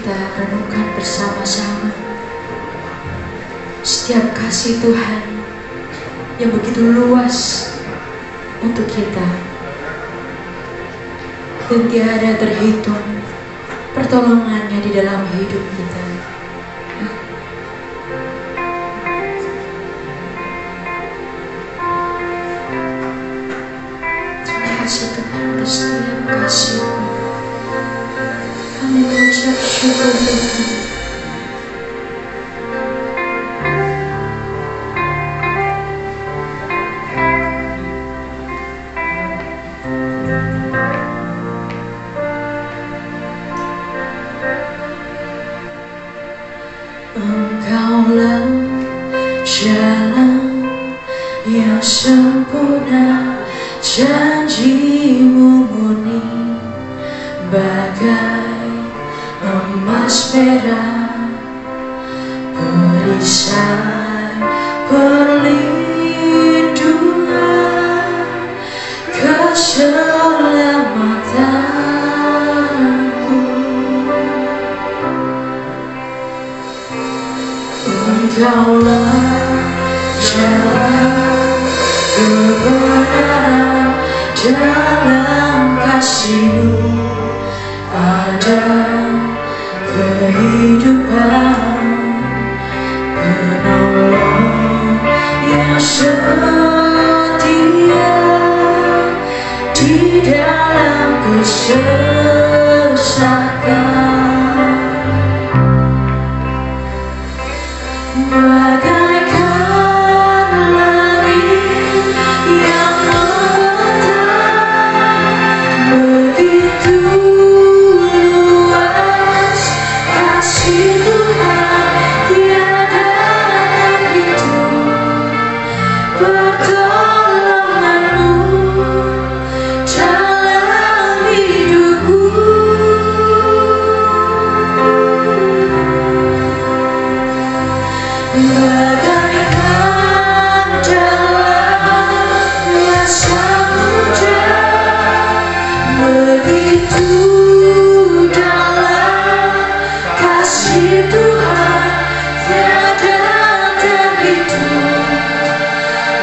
kita renungkan bersama-sama setiap kasih Tuhan yang begitu luas untuk kita, dan tiada terhitung pertolongannya di dalam hidup kita. Terima kasih Tuhan atas setiap kasih-Mu. Kami mengucap syukur Tuhan. Engkaulah jalan yang sempurna, janji-Mu murni bagai emas merah, perisai perlindungan, keselamatanku. Engkaulah jalan kebenaran, dalam kasih-Mu ada kehidupan, penolong yang setia di dalam kesesakan. Bagaikan langit yang menerangi, begitu luas kasih Tuhan, tiada terhitung pertolongan-Mu dalam hidupku. Bagaikan dalamnya samudra, begitu dalam kasih Tuhan, tiada terhitung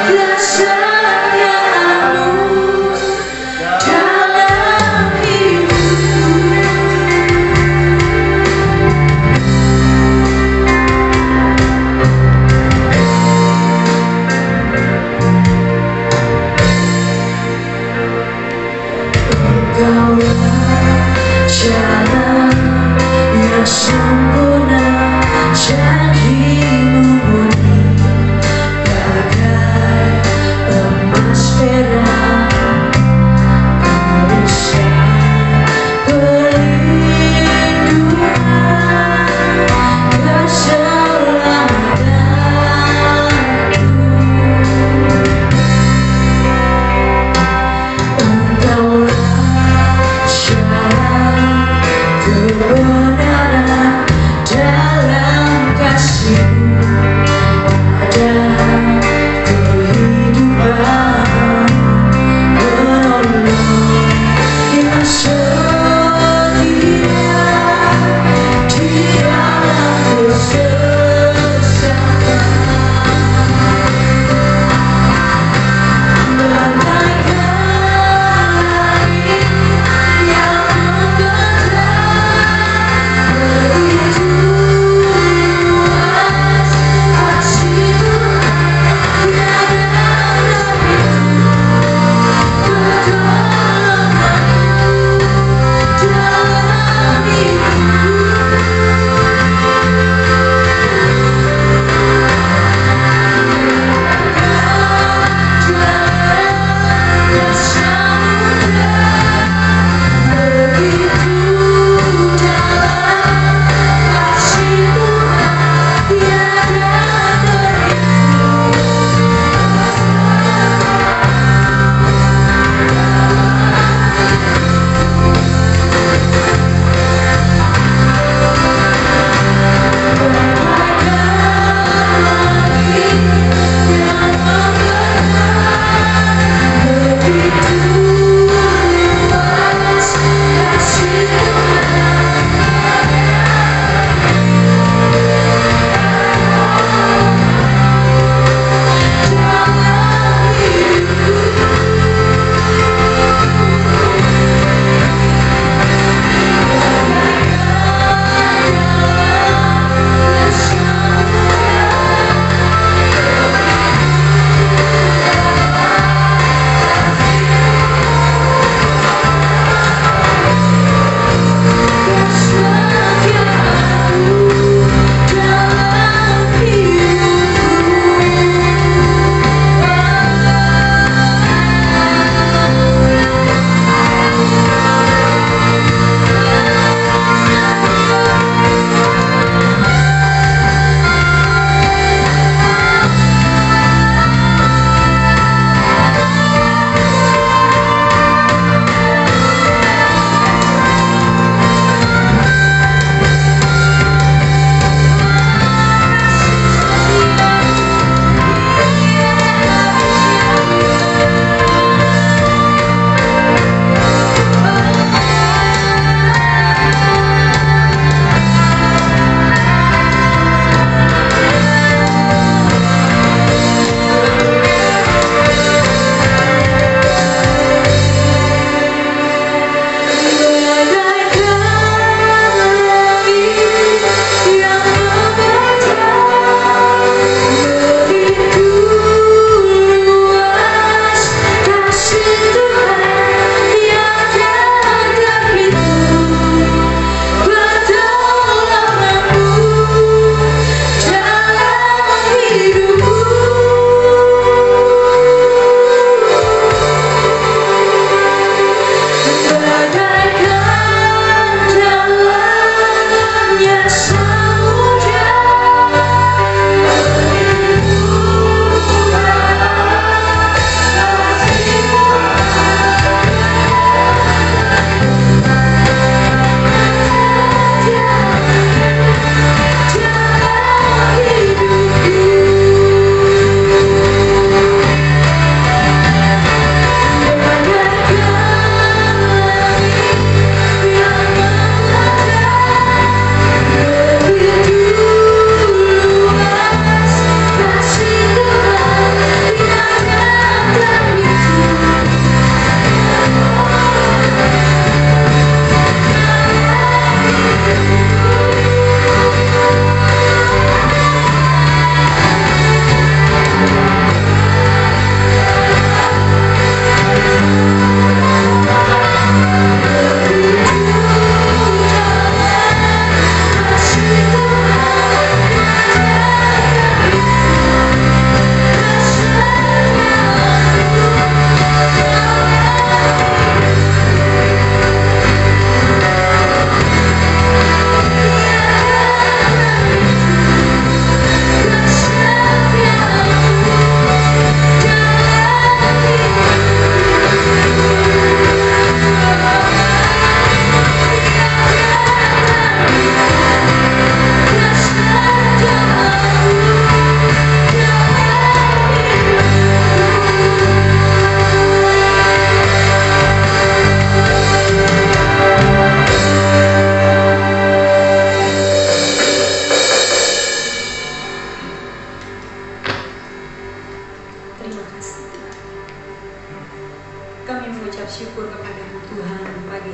kesayangan-Mu dalam hidupku. Engkaulah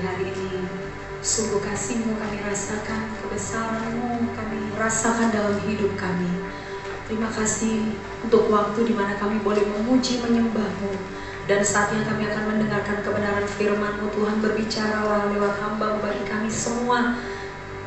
hari ini. Sungguh kasih-Mu kami rasakan, kebesaran-Mu kami rasakan dalam hidup kami. Terima kasih untuk waktu di mana kami boleh memuji, menyembah-Mu. Dan saatnya kami akan mendengarkan kebenaran firman-Mu. Tuhan, berbicaralah lewat hamba-Mu bagi kami semua.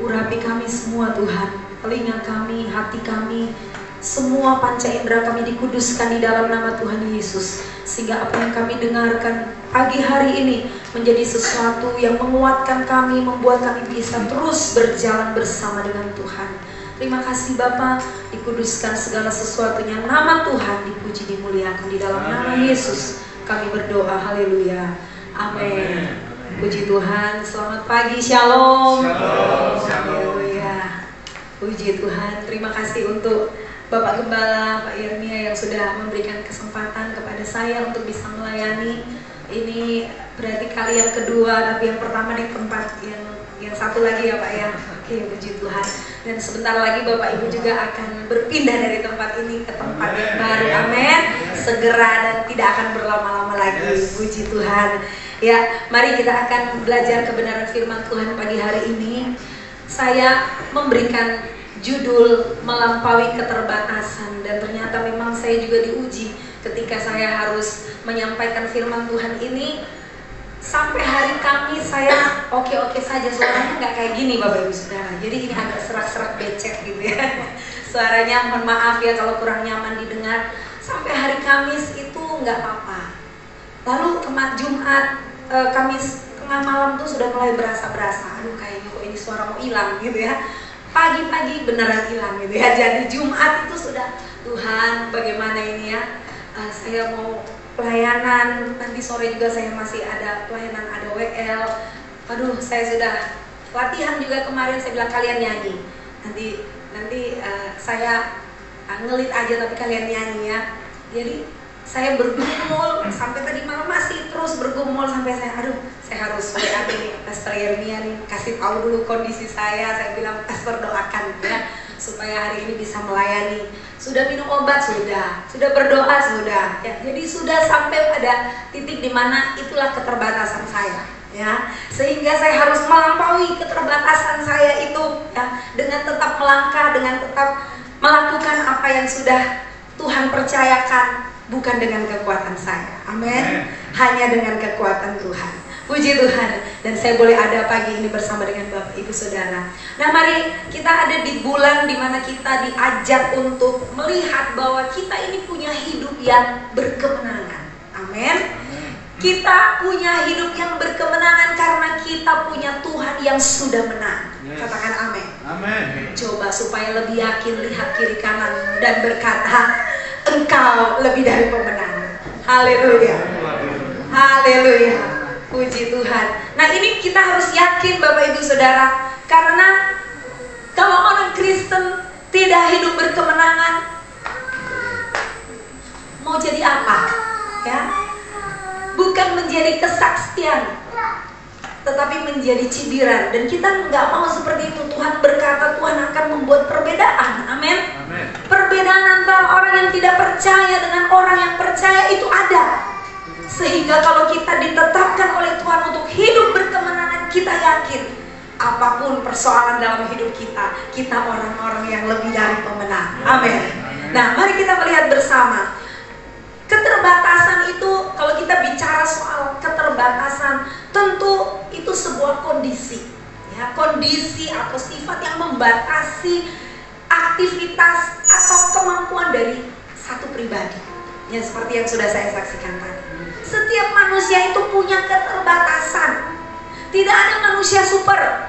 Urapi kami semua Tuhan, telinga kami, hati kami, semua panca indera kami dikuduskan di dalam nama Tuhan Yesus. Sehingga apa yang kami dengarkan pagi hari ini menjadi sesuatu yang menguatkan kami, membuat kami bisa terus berjalan bersama dengan Tuhan. Terima kasih Bapa, dikuduskan segala sesuatunya. Nama Tuhan dipuji, dimuliakan di dalam nama Yesus. Kami berdoa, haleluya, amin. Puji Tuhan, selamat pagi, shalom. Haleluya, puji Tuhan. Terima kasih untuk Bapak Gembala, Pak Yermia yang sudah memberikan kesempatan kepada saya untuk bisa melayani. Ini berarti kali yang kedua, tapi yang pertama di tempat yang satu lagi ya Pak ya. Oke, puji Tuhan. Dan sebentar lagi Bapak Ibu juga akan berpindah dari tempat ini ke tempat yang baru, amin. Segera dan tidak akan berlama-lama lagi, puji Tuhan. Ya, mari kita akan belajar kebenaran firman Tuhan pagi hari ini. Saya memberikan judul melampaui keterbatasan, dan ternyata memang saya juga diuji ketika saya harus menyampaikan firman Tuhan ini. Sampai hari Kamis saya oke-oke saja, suaranya nggak kayak gini Bapak Ibu Saudara. Jadi ini agak serak-serak becek gitu ya. Suaranya mohon maaf ya kalau kurang nyaman didengar. Sampai hari Kamis itu nggak apa-apa. Lalu Jumat, Kamis tengah malam tuh sudah mulai berasa-berasa, aduh kayaknya kok ini suara mau hilang gitu ya. Pagi-pagi beneran hilang gitu ya. Jadi Jumat itu sudah, Tuhan bagaimana ini ya, saya mau pelayanan, nanti sore juga saya masih ada pelayanan, ada WL. Aduh, saya sudah latihan juga kemarin, saya bilang kalian nyanyi. Nanti saya ngelit aja tapi kalian nyanyi ya. Jadi saya bergumul sampai tadi malam, masih terus bergumul sampai saya harus WA nih Pastor Yermia nih, kasih tahu dulu kondisi saya. Saya bilang Pastor doakan ya supaya hari ini bisa melayani. Sudah minum obat, sudah berdoa, sudah ya. Jadi sudah sampai pada titik dimana itulah keterbatasan saya ya, sehingga saya harus melampaui keterbatasan saya itu ya, dengan tetap melangkah, dengan tetap melakukan apa yang sudah Tuhan percayakan, bukan dengan kekuatan saya, amin, hanya dengan kekuatan Tuhan. Puji Tuhan, dan saya boleh ada pagi ini bersama dengan Bapak Ibu Saudara. Nah, mari kita ada di bulan dimana kita diajak untuk melihat bahwa kita ini punya hidup yang berkemenangan. Amin. Kita punya hidup yang berkemenangan karena kita punya Tuhan yang sudah menang. Katakan amin. Amin. Coba supaya lebih yakin, lihat kiri kanan dan berkata, engkau lebih dari pemenang. Haleluya. Haleluya. Puji Tuhan. Nah, ini kita harus yakin Bapak Ibu Saudara, karena kalau orang Kristen tidak hidup berkemenangan, mau jadi apa? Ya, bukan menjadi kesaksian, tetapi menjadi cibiran. Dan kita nggak mau seperti itu. Tuhan berkata Tuhan akan membuat perbedaan. Amin. Perbedaan antara orang yang tidak percaya dengan orang yang percaya itu ada. Sehingga kalau kita ditetapkan oleh Tuhan untuk hidup berkemenangan, kita yakin apapun persoalan dalam hidup kita, kita orang-orang yang lebih dari pemenang. Amin. Nah, mari kita melihat bersama. Keterbatasan itu, kalau kita bicara soal keterbatasan, tentu itu sebuah kondisi ya, kondisi atau sifat yang membatasi aktivitas atau kemampuan dari satu pribadi ya, seperti yang sudah saya saksikan tadi. Setiap manusia itu punya keterbatasan. Tidak ada manusia super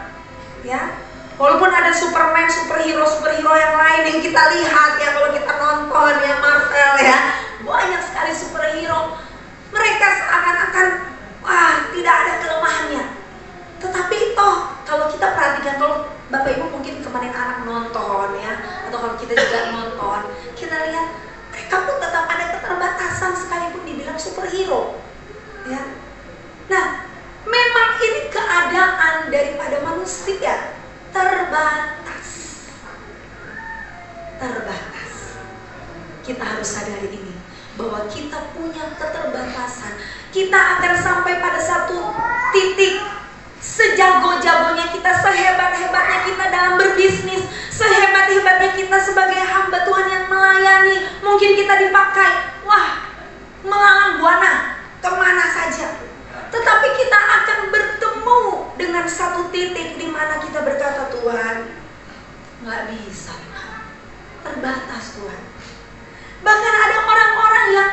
ya. Walaupun ada Superman, superhero yang lain yang kita lihat ya, kalau kita nonton ya, Marvel ya, banyak sekali superhero. Mereka seakan-akan tidak ada kelemahannya. Tetapi toh kalau kita perhatikan, kalau Bapak Ibu mungkin kemarin anak nonton ya, atau kalau kita juga nonton, kita lihat mereka pun tetap ada keterbatasan sekalipun dibilang superhero ya. Nah, memang ini keadaan daripada manusia, terbatas. Kita harus sadari ini, bahwa kita punya keterbatasan. Kita akan sampai pada satu titik berbisnis, sehebat-hebatnya kita sebagai hamba Tuhan yang melayani, mungkin kita dipakai, wah, melalang buana kemana saja. Tetapi kita akan bertemu dengan satu titik di mana kita berkata, Tuhan, nggak bisa, terbatas Tuhan. Bahkan ada orang-orang yang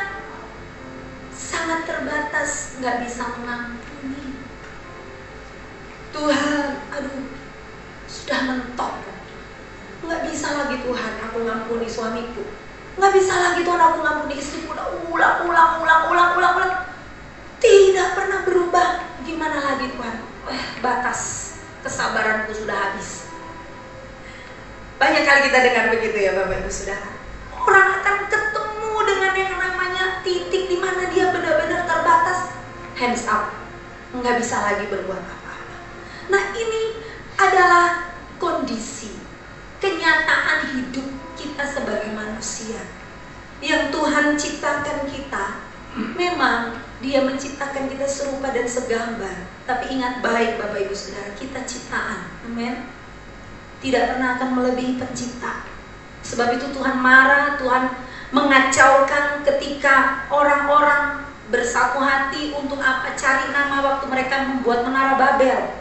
sangat terbatas, nggak bisa mengampuni. Tuhan, aduh, sudah mentok, nggak bisa lagi Tuhan aku ngampuni suamiku, nggak bisa lagi Tuhan aku ngampuni istriku. Ulang, tidak pernah berubah. Gimana lagi Tuhan? Batas kesabaranku sudah habis. Banyak kali kita dengar begitu ya Bapak Ibu Saudara. Orang akan ketemu dengan yang namanya titik di mana dia benar-benar terbatas. Hands up, nggak bisa lagi berbuat apa-apa. Nah, ini adalah kondisi, kenyataan hidup kita sebagai manusia yang Tuhan ciptakan kita. Memang Dia menciptakan kita serupa dan segambar. Tapi ingat baik Bapak Ibu Saudara, kita ciptaan. Amin. Tidak pernah akan melebihi pencipta. Sebab itu Tuhan marah, Tuhan mengacaukan ketika orang-orang bersatu hati untuk apa? Cari nama waktu mereka membuat menara Babel.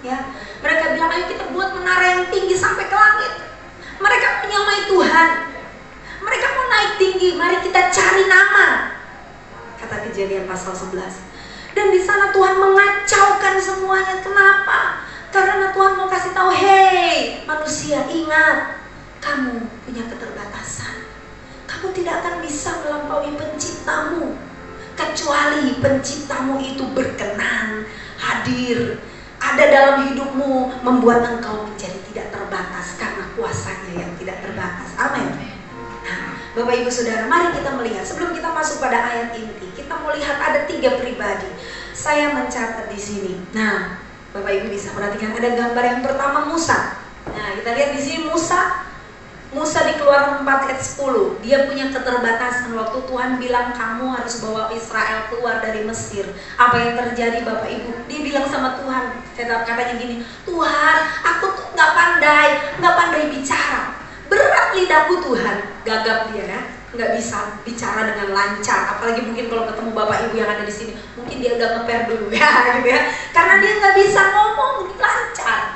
Ya, mereka bilang, ayo kita buat menara yang tinggi sampai ke langit. Mereka menyamai Tuhan. Mereka mau naik tinggi, mari kita cari nama. Kata Kejadian pasal 11. Dan di sana Tuhan mengacaukan semuanya. Kenapa? Karena Tuhan mau kasih tahu, hei manusia, ingat, kamu punya keterbatasan. Kamu tidak akan bisa melampaui penciptamu kecuali penciptamu itu berkenan, hadir, ada dalam hidupmu, membuat engkau menjadi tidak terbatas karena kuasanya yang tidak terbatas. Amin. Nah, Bapak Ibu Saudara, mari kita melihat. Sebelum kita masuk pada ayat inti, kita mau lihat ada 3 pribadi. Saya mencatat di sini. Nah, Bapak Ibu bisa perhatikan ada gambar yang pertama, Musa. Nah, kita lihat di sini Musa di Keluaran 4 ayat 10. Dia punya keterbatasan. Waktu Tuhan bilang kamu harus bawa Israel keluar dari Mesir, apa yang terjadi Bapak Ibu? Dia bilang sama Tuhan, katanya gini, Tuhan, aku tuh nggak pandai bicara. Berat lidahku Tuhan. Gagap dia ya, nggak bisa bicara dengan lancar. Apalagi mungkin kalau ketemu Bapak Ibu yang ada di sini, mungkin dia udah ngeper dulu ya, gitu ya. Karena dia nggak bisa ngomong lancar.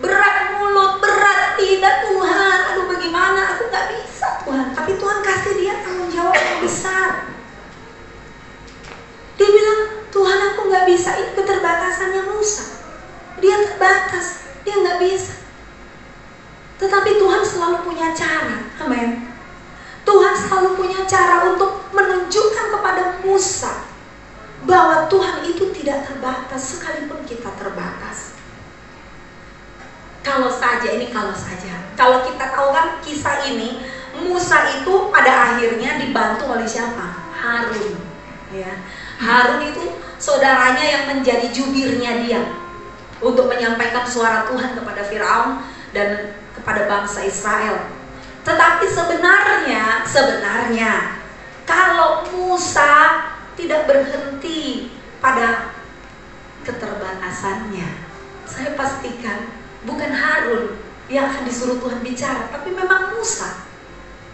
Berat mulut, berat lidah Tuhan. Aduh bagaimana, aku gak bisa Tuhan. Tapi Tuhan kasih dia tanggung jawab yang besar. Dia bilang, Tuhan aku gak bisa. Ini keterbatasannya Musa. Dia terbatas, dia gak bisa. Tetapi Tuhan selalu punya cara. Amin. Tuhan selalu punya cara untuk menunjukkan kepada Musa bahwa Tuhan itu tidak terbatas sekalipun kita terbatas. Kalau kita tahu kan kisah ini, Musa itu pada akhirnya dibantu oleh siapa? Harun. Ya. Harun itu saudaranya yang menjadi jubirnya dia untuk menyampaikan suara Tuhan kepada Firaun dan kepada bangsa Israel. Tetapi sebenarnya kalau Musa tidak berhenti pada keterbatasannya, saya pastikan bukan Harun yang akan disuruh Tuhan bicara, tapi memang Musa.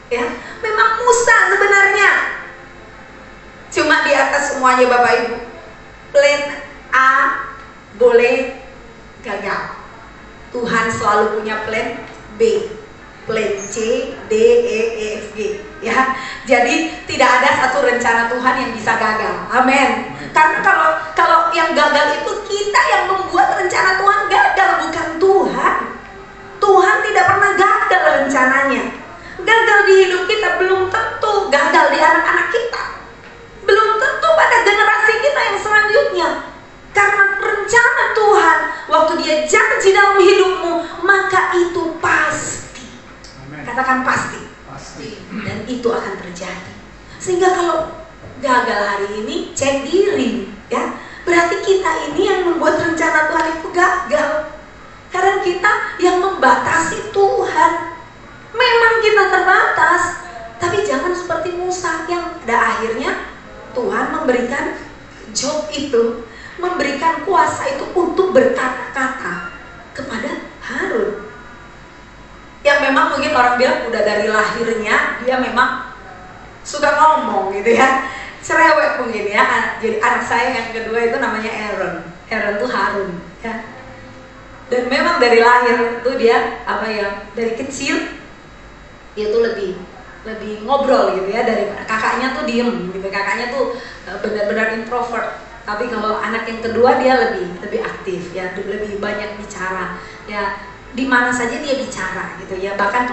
Ya, memang Musa sebenarnya. Cuma di atas semuanya Bapak Ibu. Plan A boleh gagal. Tuhan selalu punya plan B, plan C, D, E, F, G. Ya, jadi tidak ada satu rencana Tuhan yang bisa gagal. Amin. Karena kalau yang gagal itu kita yang membuat rencana Tuhan gagal, bukan Tuhan. Tuhan tidak pernah gagal rencananya. Gagal di hidup kita belum tentu gagal di anak-anak kita. Belum tentu pada generasi kita yang selanjutnya. Karena rencana Tuhan waktu Dia janji dalam hidupmu, maka itu pasti. Amen. Katakan pasti. Dan itu akan terjadi. Sehingga kalau gagal hari ini, cek diri, ya. Berarti kita ini yang membuat rencana Tuhan itu gagal. Karena kita yang membatasi Tuhan. Memang kita terbatas, tapi jangan seperti Musa yang pada akhirnya Tuhan memberikan job itu, memberikan kuasa itu untuk berkata-kata kepada Harun. bilang udah dari lahirnya dia memang suka ngomong gitu ya, cerewet mungkin ya. Jadi anak saya yang kedua itu namanya Aaron. Aaron tuh Harun ya. Dan memang dari lahir tuh dia apa ya, dari kecil dia tuh lebih ngobrol gitu ya, dari kakaknya tuh diem gitu. Kakaknya tuh benar-benar introvert. Tapi kalau anak yang kedua dia lebih aktif ya, lebih banyak bicara ya, di mana saja dia bicara gitu ya. Bahkan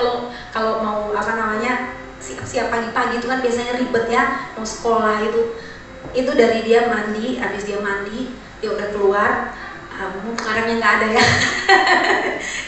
kalau mau apa namanya siap-siap pagi-pagi itu kan biasanya ribet ya, mau sekolah itu dari dia mandi, habis dia mandi dia udah keluar. Sekarangnya nggak ada ya.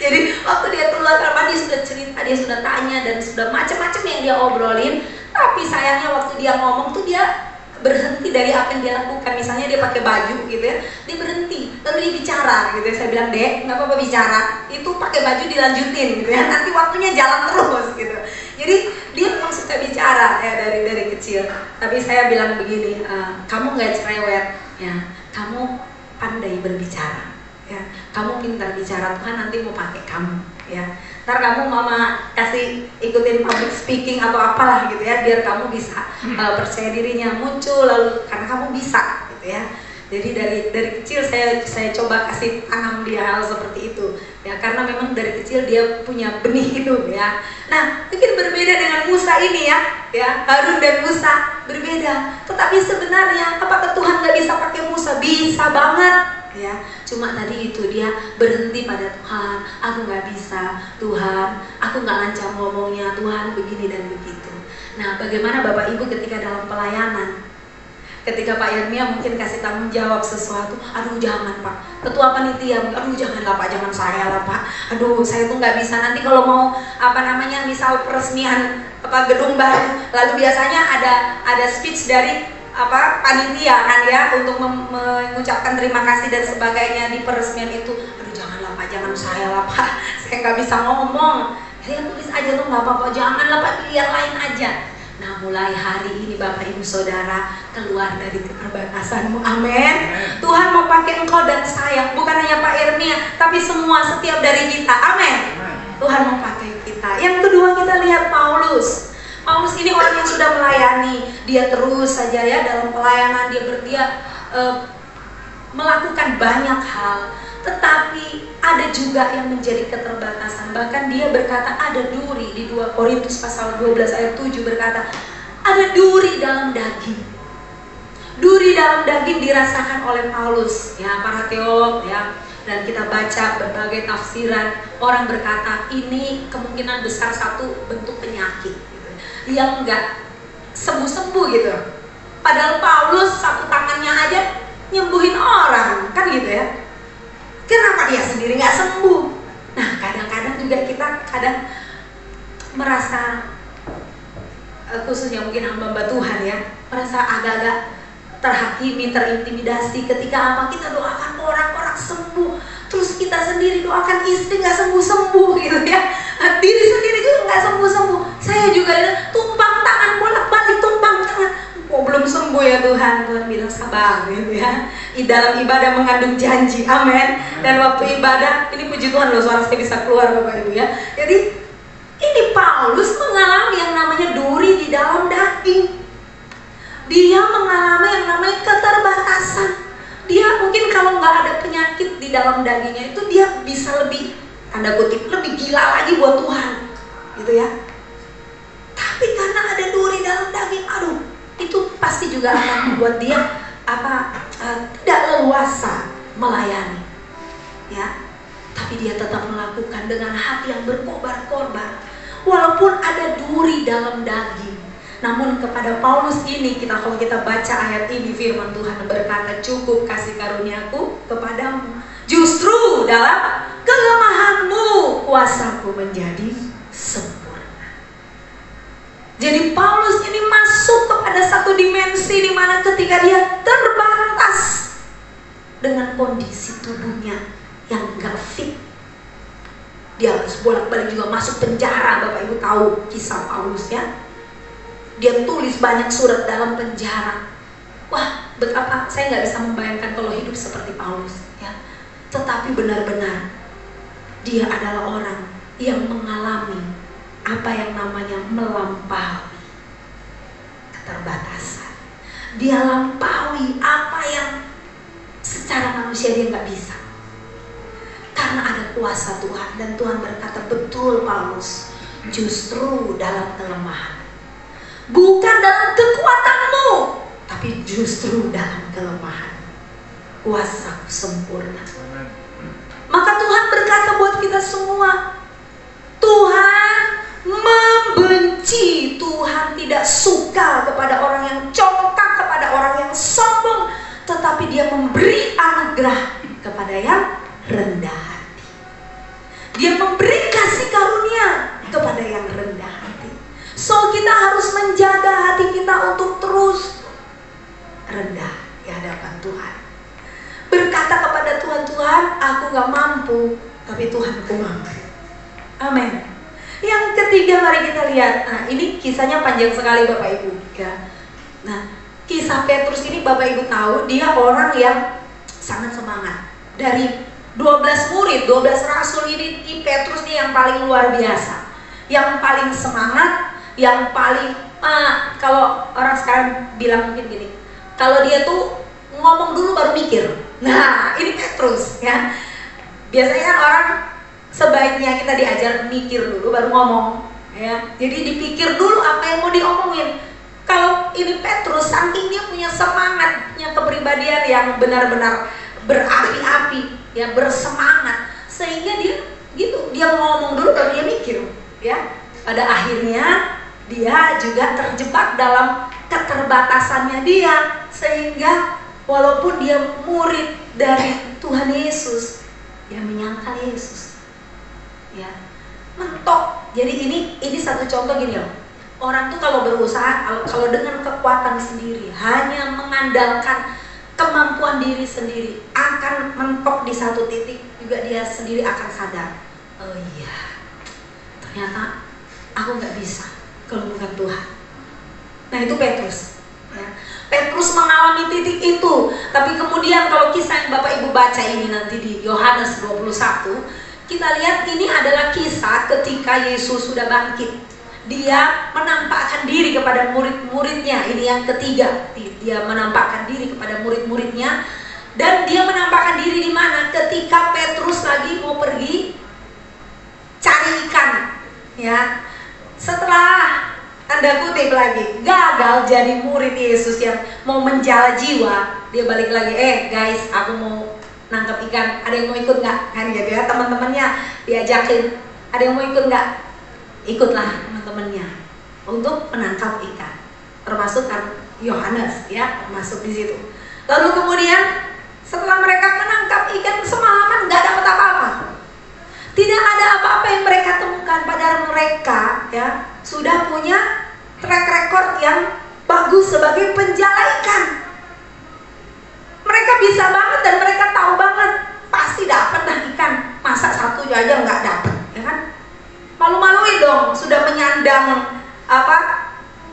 Jadi waktu dia keluar kamar dia sudah cerita, dia sudah tanya dan sudah macam-macam yang dia obrolin. Tapi sayangnya waktu dia ngomong tuh dia berhenti dari apa yang dia lakukan. Misalnya dia pakai baju gitu ya, dia berhenti lalu dia bicara gitu ya. Saya bilang, Dek, nggak apa-apa bicara, itu pakai baju dilanjutin gitu ya, nanti waktunya jalan terus gitu. Jadi dia memang suka bicara ya dari kecil. Tapi saya bilang begini, kamu nggak cerewet ya, kamu pandai berbicara ya, kamu pintar bicara, Tuhan nanti mau pakai kamu ya. Ntar kamu mama kasih ikutin public speaking atau apalah gitu ya, biar kamu bisa percaya dirinya muncul lalu karena kamu bisa gitu ya. Jadi dari kecil saya coba kasih tanam dia hal seperti itu ya, karena memang dari kecil dia punya benih itu ya. Nah mungkin berbeda dengan Musa ini ya, Harun dan Musa berbeda. Tetapi sebenarnya apakah Tuhan nggak bisa pakai Musa? Bisa banget ya. Cuma tadi itu dia berhenti pada Tuhan, aku nggak bisa, Tuhan, aku nggak lancar ngomongnya, Tuhan begini dan begitu. Nah bagaimana Bapak Ibu ketika dalam pelayanan? Ketika Pak Yeremia mungkin kasih tanggung jawab sesuatu, aduh jangan Pak, ketua panitia, aduh janganlah Pak, jangan saya lah Pak, aduh saya tuh nggak bisa, nanti kalau mau apa namanya misal peresmian gedung baru, lalu biasanya ada speech dari panitia kan ya, untuk mengucapkan terima kasih dan sebagainya di peresmian itu. Aduh janganlah Pak, jangan saya lah Pak, saya nggak bisa ngomong, saya tulis aja tuh nggak apa-apa, janganlah Pak, pilih yang lain aja. Nah mulai hari ini Bapak Ibu Saudara keluar dari keterbatasanmu, amin. Tuhan mau pakai engkau dan saya, bukan hanya Pak Yeremia, tapi semua, setiap dari kita, amin. Tuhan mau pakai kita. Yang kedua kita lihat Paulus. Paulus ini orang yang sudah melayani, dia terus saja ya dalam pelayanan, dia melakukan banyak hal. Tetapi ada juga yang menjadi keterbatasan. Bahkan dia berkata ada duri, di 2 Korintus pasal 12 ayat 7 berkata ada duri dalam daging. Duri dalam daging dirasakan oleh Paulus ya, para teolog ya. Dan kita baca berbagai tafsiran, orang berkata ini kemungkinan besar satu bentuk penyakit gitu, yang enggak sembuh-sembuh gitu. Padahal Paulus sapu tangannya aja nyembuhin orang kan gitu ya. Kenapa dia sendiri nggak sembuh? Nah kadang-kadang juga kita merasa khususnya mungkin hamba Tuhan ya, merasa agak-agak terhakimi, terintimidasi ketika apa kita doakan orang-orang sembuh, terus kita sendiri doakan istri nggak sembuh-sembuh gitu ya, diri sendiri juga nggak sembuh-sembuh. Saya juga tumpang tangan, bolak-balik tumpang tangan, kok belum sembuh ya Tuhan. Tuhan bilang sabar gitu ya, di dalam ibadah mengandung janji, amin. Dan waktu ibadah, ini puji Tuhan loh, suara saya bisa keluar Bapak Ibu ya. Jadi ini Paulus mengalami yang namanya duri di dalam daging. Dia mengalami yang namanya keterbatasan. Dia mungkin kalau nggak ada penyakit di dalam dagingnya itu dia bisa lebih, tanda kutip, lebih gila lagi buat Tuhan gitu ya. Tapi karena ada duri dalam daging, aduh, itu pasti juga akan membuat dia tidak leluasa melayani ya. Tapi dia tetap melakukan dengan hati yang berkobar-kobar walaupun ada duri dalam daging. Namun kepada Paulus ini, kalau kita baca ayat ini, firman Tuhan berkata, cukup kasih karuniaku kepadamu, justru dalam kelemahanmu kuasaku menjadi sempurna. Jadi Paulus ini masuk kepada satu dimensi di mana ketika dia terbatas dengan kondisi tubuhnya yang gak fit, dia harus bolak-balik juga masuk penjara. Bapak Ibu tahu kisah Paulus ya. Dia tulis banyak surat dalam penjara. Wah, betapa saya nggak bisa membayangkan kalau hidup seperti Paulus ya. Tetapi benar-benar dia adalah orang yang mengalami apa yang namanya melampaui keterbatasan. Dia lampaui apa yang secara manusia dia nggak bisa. Karena ada kuasa Tuhan, dan Tuhan berkata, betul Paulus, justru dalam kelemahan, bukan dalam kekuatanmu, tapi justru dalam kelemahan kuasaku sempurna. Maka Tuhan berkata buat kita semua, Tuhan membenci, Tuhan tidak suka kepada orang yang congkak, kepada orang yang sombong, tetapi Dia memberi anugerah kepada yang rendah hati. Dia memberi kasih karunia kepada yang rendah hati. So kita harus menjaga hati kita untuk terus rendah di hadapan Tuhan. Berkata kepada Tuhan, Tuhan aku gak mampu, tapi Tuhan aku mampu. Amin. Yang ketiga mari kita lihat. Nah ini kisahnya panjang sekali Bapak Ibu ya. Nah kisah Petrus ini Bapak Ibu tahu, dia orang yang sangat semangat. Dari 12 murid, 12 rasul ini Petrus ini yang paling luar biasa, yang paling semangat, yang paling kalau orang sekarang bilang mungkin gini, kalau dia tuh ngomong dulu baru mikir. Nah ini Petrus ya. Biasanya kan orang sebaiknya kita diajar mikir dulu baru ngomong ya. Jadi dipikir dulu apa yang mau diomongin. Kalau ini Petrus, saking dia punya semangat, punya kepribadian yang benar-benar berapi-api ya, bersemangat, sehingga dia gitu, dia ngomong dulu baru dia mikir ya. Pada akhirnya dia juga terjebak dalam keterbatasannya dia, sehingga walaupun dia murid dari Tuhan Yesus, dia menyangkal Yesus ya, mentok. Jadi ini satu contoh gini loh, orang tuh kalau berusaha, kalau dengan kekuatan sendiri, hanya mengandalkan kemampuan diri sendiri, akan mentok di satu titik juga dia sendiri akan sadar, oh iya ternyata aku nggak bisa kalau bukan Tuhan. Nah itu Petrus ya. Petrus mengalami titik itu. Tapi kemudian kalau kisah yang Bapak Ibu baca ini nanti di Yohanes 21, kita lihat ini adalah kisah ketika Yesus sudah bangkit. Dia menampakkan diri kepada murid-muridnya. Ini yang ketiga, dia menampakkan diri kepada murid-muridnya. Dan dia menampakkan diri di mana? Ketika Petrus lagi mau pergi cari ikan ya. Setelah tanda kutip lagi gagal jadi murid Yesus yang mau menjala jiwa, dia balik lagi, guys aku mau nangkap ikan, ada yang mau ikut nggak? Kan gitu ya, teman-temannya diajakin, ada yang mau ikut nggak? Ikutlah teman-temannya untuk menangkap ikan, termasuk kan Yohanes ya, masuk di situ. Lalu kemudian setelah mereka menangkap ikan semalaman nggak dapat apa-apa, tidak ada apa-apa yang mereka temukan, padahal mereka ya sudah punya track record yang bagus sebagai penjala ikan. Mereka bisa banget dan mereka tahu banget pasti dapat dah ikan. Masa satu aja nggak dapat, ya kan? Malu-maluin dong, sudah menyandang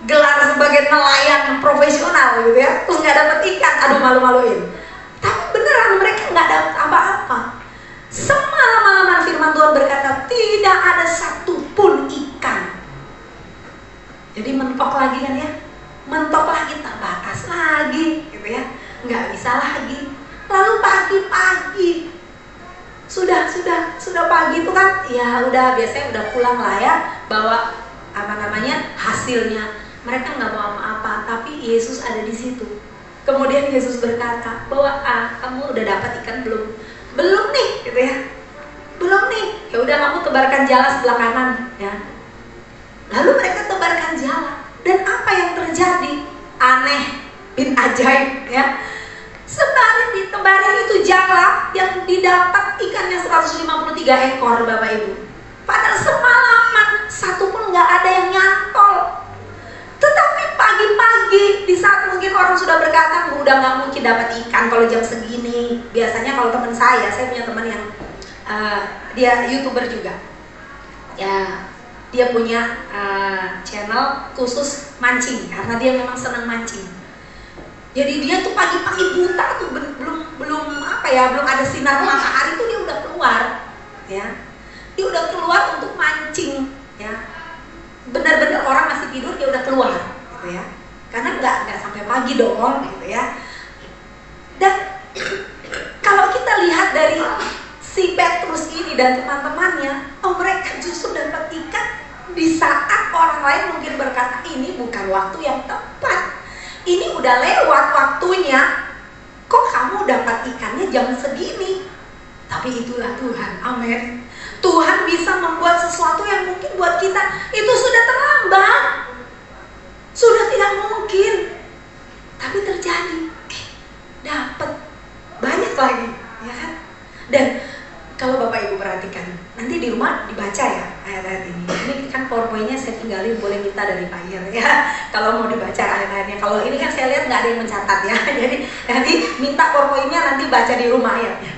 gelar sebagai nelayan profesional gitu ya, terus nggak dapat ikan, aduh malu-maluin. Tapi beneran mereka nggak dapat apa-apa. Semalam-malaman firman Tuhan berkata tidak ada satupun ikan. Jadi mentok lagi kan ya, mentok lagi, terbatas lagi gitu ya, nggak bisa lagi. Lalu pagi-pagi sudah pagi itu kan ya udah biasanya udah pulang lah ya, bawa hasilnya. Mereka nggak mau apa-apa, tapi Yesus ada di situ. Kemudian Yesus berkata bahwa kamu udah dapat ikan belum? Belum nih gitu ya, belum nih. Ya udah kamu tebarkan jala sebelah kanan ya. Lalu mereka tebarkan jala, dan apa yang terjadi? Aneh bin ajaib ya. Sebarin ditebarin itu jala, yang didapat ikannya 153 ekor Bapak Ibu. Padahal semalaman satu pun nggak ada yang nyantol. Tetapi pagi-pagi di saat mungkin orang sudah berkata udah nggak mungkin dapat ikan kalau jam segini. Biasanya kalau teman saya punya teman yang dia YouTuber juga ya, dia punya channel khusus mancing karena dia memang senang mancing. Jadi dia tuh pagi-pagi buta tuh belum ada sinar matahari tuh dia udah keluar ya, dia udah keluar untuk mancing ya. benar-benar orang masih tidur dia udah keluar gitu ya, karena nggak sampai pagi dong gitu ya. Dan kalau kita lihat dari si Petrus ini dan teman-temannya, mereka justru dapat ikan di saat orang lain mungkin berkata ini bukan waktu yang tepat, ini udah lewat waktunya, kok kamu dapat ikannya jam segini. Tapi itulah Tuhan, amin. Tuhan bisa membuat sesuatu yang mungkin buat kita itu sudah terlambat, sudah tidak mungkin, tapi terjadi, dapat banyak lagi, ya kan? Dan kalau Bapak Ibu perhatikan, nanti di rumah dibaca ya ayat-ayat ini. Ini kan PowerPoint-nya saya tinggalin, boleh minta dari Pak Ir ya. Kalau mau dibaca ayat-ayatnya. Kalau ini kan saya lihat nggak ada yang mencatat ya. Jadi nanti minta PowerPoint-nya nanti baca di rumah ayatnya.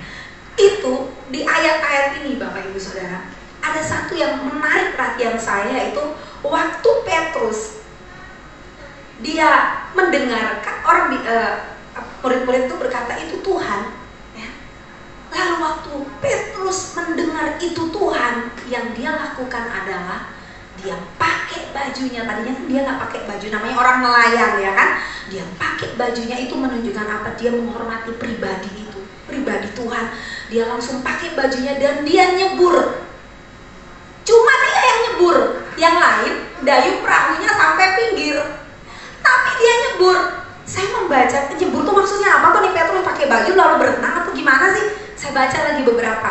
Itu di ayat-ayat ini Bapak Ibu Saudara, ada satu yang menarik perhatian saya, yaitu waktu Petrus dia mendengarkan orang murid-murid itu berkata itu Tuhan. Lalu waktu Petrus mendengar itu Tuhan, yang dia lakukan adalah dia pakai bajunya. Tadinya kan dia nggak pakai baju, namanya orang nelayan ya kan. Dia pakai bajunya, itu menunjukkan apa? Dia menghormati pribadi itu, pribadi Tuhan. Dia langsung pakai bajunya dan dia nyebur. Cuma dia yang nyebur, yang lain dayung perahunya sampai pinggir, tapi dia nyebur. Saya membaca nyebur tuh maksudnya apa tuh nih? Petrus pakai baju lalu berenang atau gimana sih? Saya baca lagi beberapa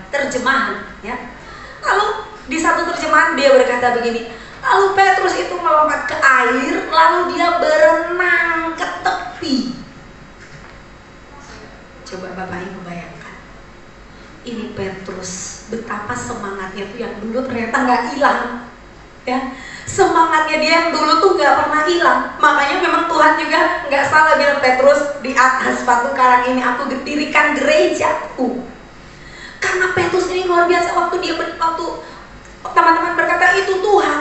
terjemahan ya. Lalu di satu terjemahan dia berkata begini, lalu Petrus itu melompat ke air, lalu dia berenang ke tepi. Coba Bapak Ibu bayangkan, ini Petrus betapa semangatnya tuh yang dulu ternyata nggak hilang ya. Semangatnya dia yang dulu tuh nggak pernah hilang. Makanya memang Tuhan juga nggak salah bilang, Petrus, di atas batu karang ini aku dirikan gerejaku. Karena Petrus ini luar biasa. Waktu teman-teman berkata itu Tuhan,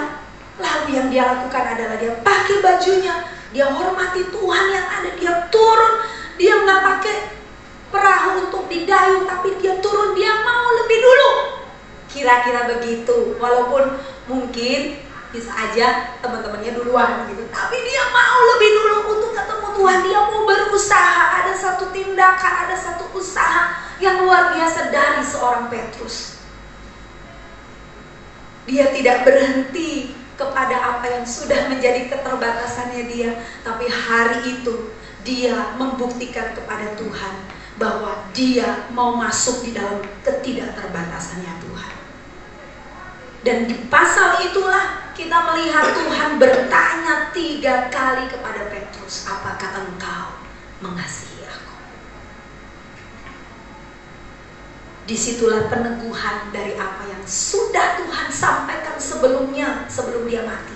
lalu yang dia lakukan adalah dia pakai bajunya, dia hormati Tuhan yang ada, dia turun, dia nggak pakai perahu untuk didayung, tapi dia turun, dia mau lebih dulu. Kira-kira begitu. Walaupun mungkin bisa aja teman-temannya duluan gitu, tapi dia mau lebih dulu untuk ketemu Tuhan. Dia mau berusaha, ada satu tindakan, ada satu usaha yang luar biasa dari seorang Petrus. Dia tidak berhenti kepada apa yang sudah menjadi keterbatasannya dia, tapi hari itu dia membuktikan kepada Tuhan bahwa dia mau masuk di dalam ketidakterbatasannya Tuhan. Dan di pasal itulah kita melihat Tuhan bertanya 3 kali kepada Petrus, apakah engkau mengasihi aku? Disitulah peneguhan dari apa yang sudah Tuhan sampaikan sebelumnya, sebelum dia mati,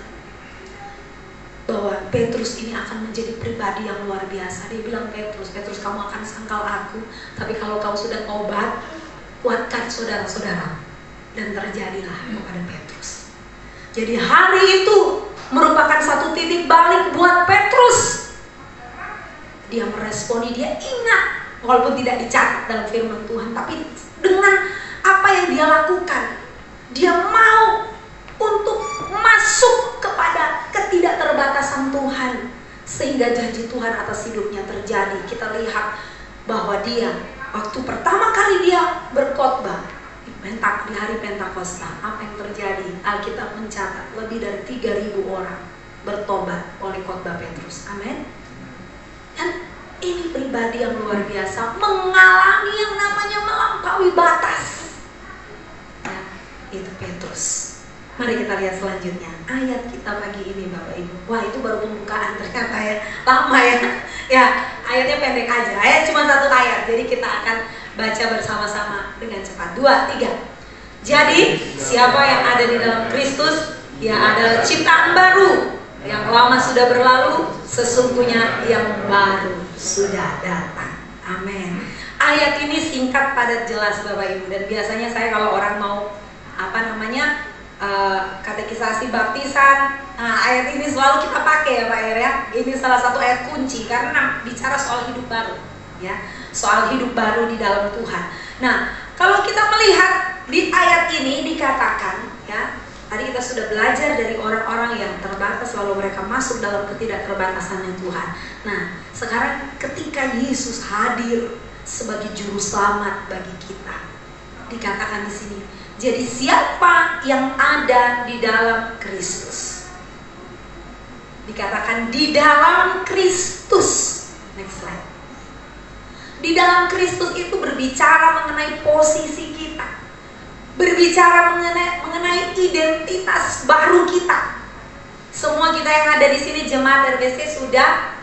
bahwa Petrus ini akan menjadi pribadi yang luar biasa. Dia bilang, Petrus, kamu akan sangkal aku, tapi kalau kau sudah tobat, kuatkan saudara-saudara. Dan terjadilah kepada Petrus. Jadi hari itu merupakan satu titik balik buat Petrus. Dia meresponi, dia ingat, walaupun tidak dicatat dalam firman Tuhan, tapi dengan apa yang dia lakukan, dia mau untuk masuk kepada ketidakterbatasan Tuhan, sehingga janji Tuhan atas hidupnya terjadi. Kita lihat bahwa dia waktu pertama kali dia berkhotbah di hari Pentakosta, apa yang terjadi? Alkitab mencatat lebih dari 3.000 orang bertobat oleh khotbah Petrus. Amin. Dan ini pribadi yang luar biasa, mengalami yang namanya melampaui batas. Ya, itu Petrus. Mari kita lihat selanjutnya ayat kita pagi ini Bapak Ibu. Wah, itu baru pembukaan ternyata ya, lama ya. Ya, ayatnya pendek aja. Ayat cuma 1 ayat. Jadi kita akan baca bersama-sama dengan cepat. 2, 3. Jadi siapa yang ada di dalam Kristus, dia adalah ciptaan baru. Yang lama sudah berlalu, sesungguhnya yang baru sudah datang. Amin. Ayat ini singkat, padat, jelas Bapak Ibu. Dan biasanya saya kalau orang mau katekisasi baptisan, ayat ini selalu kita pakai ya Pak Ir ya. Ini salah satu ayat kunci karena bicara soal hidup baru ya, soal hidup baru di dalam Tuhan. Nah, kalau kita melihat di ayat ini dikatakan ya, Tadi kita sudah belajar dari orang-orang yang terbatas lalu mereka masuk dalam ketidakterbatasannya Tuhan. Nah, sekarang ketika Yesus hadir sebagai juru selamat bagi kita, dikatakan di sini, jadi siapa yang ada di dalam Kristus? Dikatakan di dalam Kristus. Next slide. Di dalam Kristus itu berbicara mengenai posisi kita, berbicara mengenai identitas baru kita. Semua kita yang ada di sini jemaat RBC sudah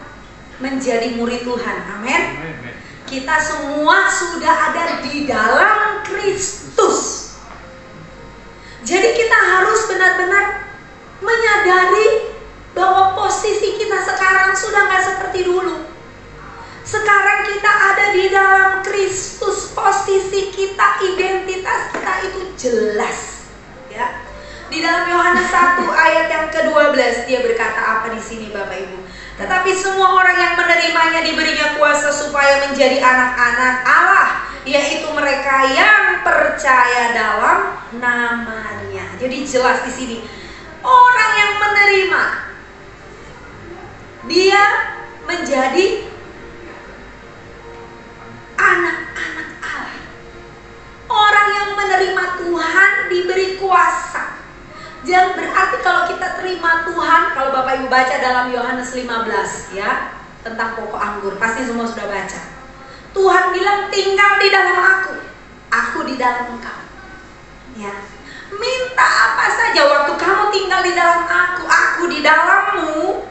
menjadi murid Tuhan. Amin. Kita semua sudah ada di dalam Kristus. Jadi kita harus benar-benar menyadari bahwa posisi kita sekarang sudah nggak seperti dulu. Sekarang kita ada di dalam Kristus, posisi kita, identitas kita itu jelas, ya. Di dalam Yohanes 1 ayat yang ke-12 dia berkata apa di sini Bapak Ibu? Tetapi semua orang yang menerimanya diberinya kuasa supaya menjadi anak-anak Allah, yaitu mereka yang percaya dalam namanya. Jadi jelas di sini, orang yang menerima dia menjadi anak-anak Allah. Orang yang menerima Tuhan diberi kuasa. Jangan berarti kalau kita terima Tuhan, kalau Bapak Ibu baca dalam Yohanes 15 ya, tentang pokok anggur, pasti semua sudah baca. Tuhan bilang tinggal di dalam aku di dalam engkau. Ya. Minta apa saja waktu kamu tinggal di dalam aku di dalammu,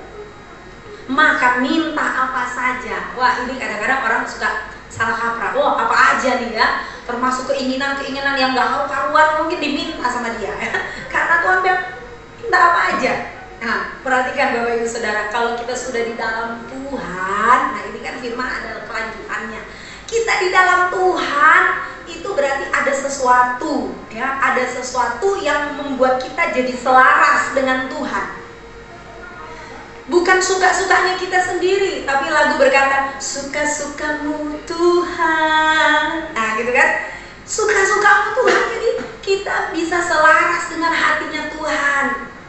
maka minta apa saja. Wah, ini kadang-kadang orang suka salah kaprah. Wah, apa aja nih ya, termasuk keinginan-keinginan yang gak karuan mungkin diminta sama dia ya. Karena Tuhan bilang minta apa aja. Nah, perhatikan Bapak Ibu Saudara, kalau kita sudah di dalam Tuhan, nah ini kan firman adalah kelanjutannya. Kita di dalam Tuhan itu berarti ada sesuatu ya, ada sesuatu yang membuat kita jadi selaras dengan Tuhan. Bukan suka-sukanya kita sendiri, tapi lagu berkata suka-sukamu Tuhan. Nah gitu kan, suka-sukamu Tuhan. Jadi kita bisa selaras dengan hatinya Tuhan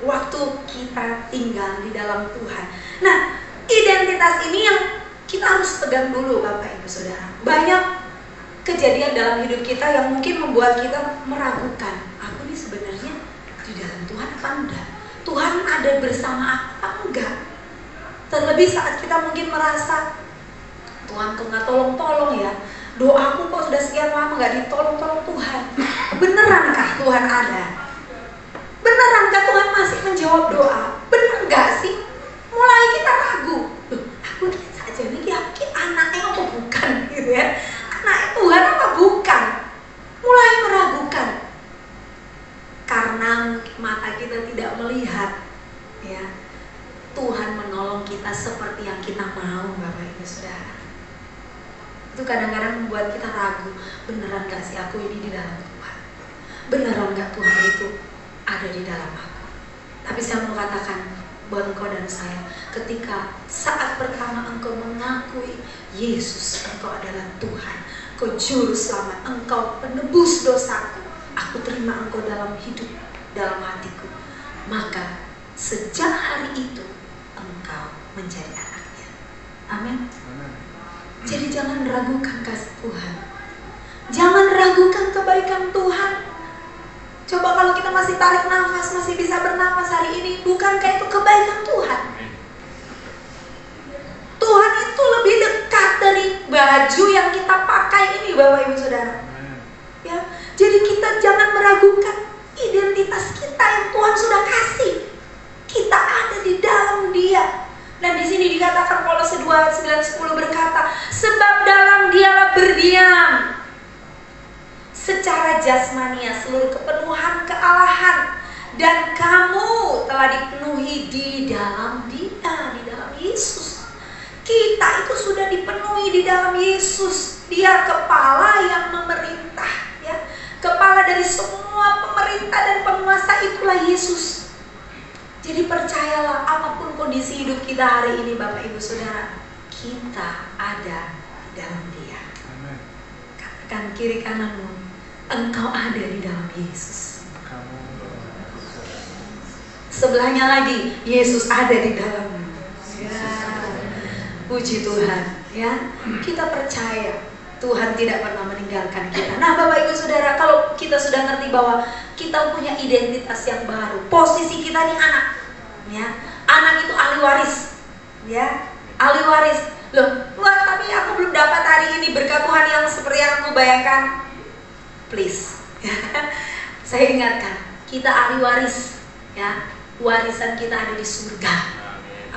waktu kita tinggal di dalam Tuhan. Nah, identitas ini yang kita harus pegang dulu Bapak Ibu Saudara. Banyak kejadian dalam hidup kita yang mungkin membuat kita meragukan, aku ini sebenarnya di dalam Tuhan apa enggak? Tuhan ada bersama aku apa enggak? Terlebih saat kita mungkin merasa Tuhan kok nggak tolong-tolong ya, doaku kok sudah sekian lama nggak ditolong-tolong Tuhan. Benerankah Tuhan ada? Benerankah Tuhan masih menjawab doa? Bener nggak sih? Mulai kita ragu, aku saja nih yakin anaknya apa bukan gitu ya, anaknya Tuhan apa bukan? Mulai meragukan karena mata kita tidak melihat ya, Tuhan menolong kita seperti yang kita mau Bapak Ibu Saudara. Itu kadang-kadang membuat kita ragu, beneran gak sih aku ini di dalam Tuhan? Beneran gak Tuhan itu ada di dalam aku? Tapi saya mau katakan buat engkau dan saya, ketika saat pertama engkau mengakui Yesus, engkau adalah Tuhan, engkau juru selamat, engkau penebus dosaku, aku terima engkau dalam hidup, dalam hatiku, maka sejak hari itu engkau menjadi anaknya. Amin. Jadi jangan ragukan kasih Tuhan, jangan ragukan kebaikan Tuhan. Coba kalau kita masih tarik nafas, masih bisa bernafas hari ini, bukankah itu kebaikan Tuhan? Tuhan itu lebih dekat dari baju yang kita pakai ini Bapak Ibu Saudara. Ya, jadi kita jangan meragukan identitas kita yang Tuhan sudah kasih. Kita ada di dalam Dia. Dan di sini dikatakan Kolose 2:9-10 berkata, sebab dalam Dialah berdiam secara jasmania seluruh kepenuhan kealahan, dan kamu telah dipenuhi di dalam Dia, di dalam Yesus. Kita itu sudah dipenuhi di dalam Yesus. Dia kepala yang memerintah ya. Kepala dari semua pemerintah dan penguasa itulah Yesus. Jadi percayalah, apapun kondisi hidup kita hari ini Bapak Ibu Saudara, kita ada di dalam Dia. Amen. Katakan kiri kananmu, engkau ada di dalam Yesus. sebelahnya lagi Yesus ada di dalamnya. Ya, puji Tuhan. Ya, kita percaya Tuhan tidak pernah meninggalkan kita. Nah, Bapak Ibu Saudara, kalau kita sudah ngerti bahwa kita punya identitas yang baru, posisi kita ini anak, ya, anak itu ahli waris, ya, ahli waris. Loh, wah, tapi aku belum dapat hari ini berkat Tuhan yang seperti yang aku bayangkan. Please, saya ingatkan, kita ahli waris, ya, warisan kita ada di surga.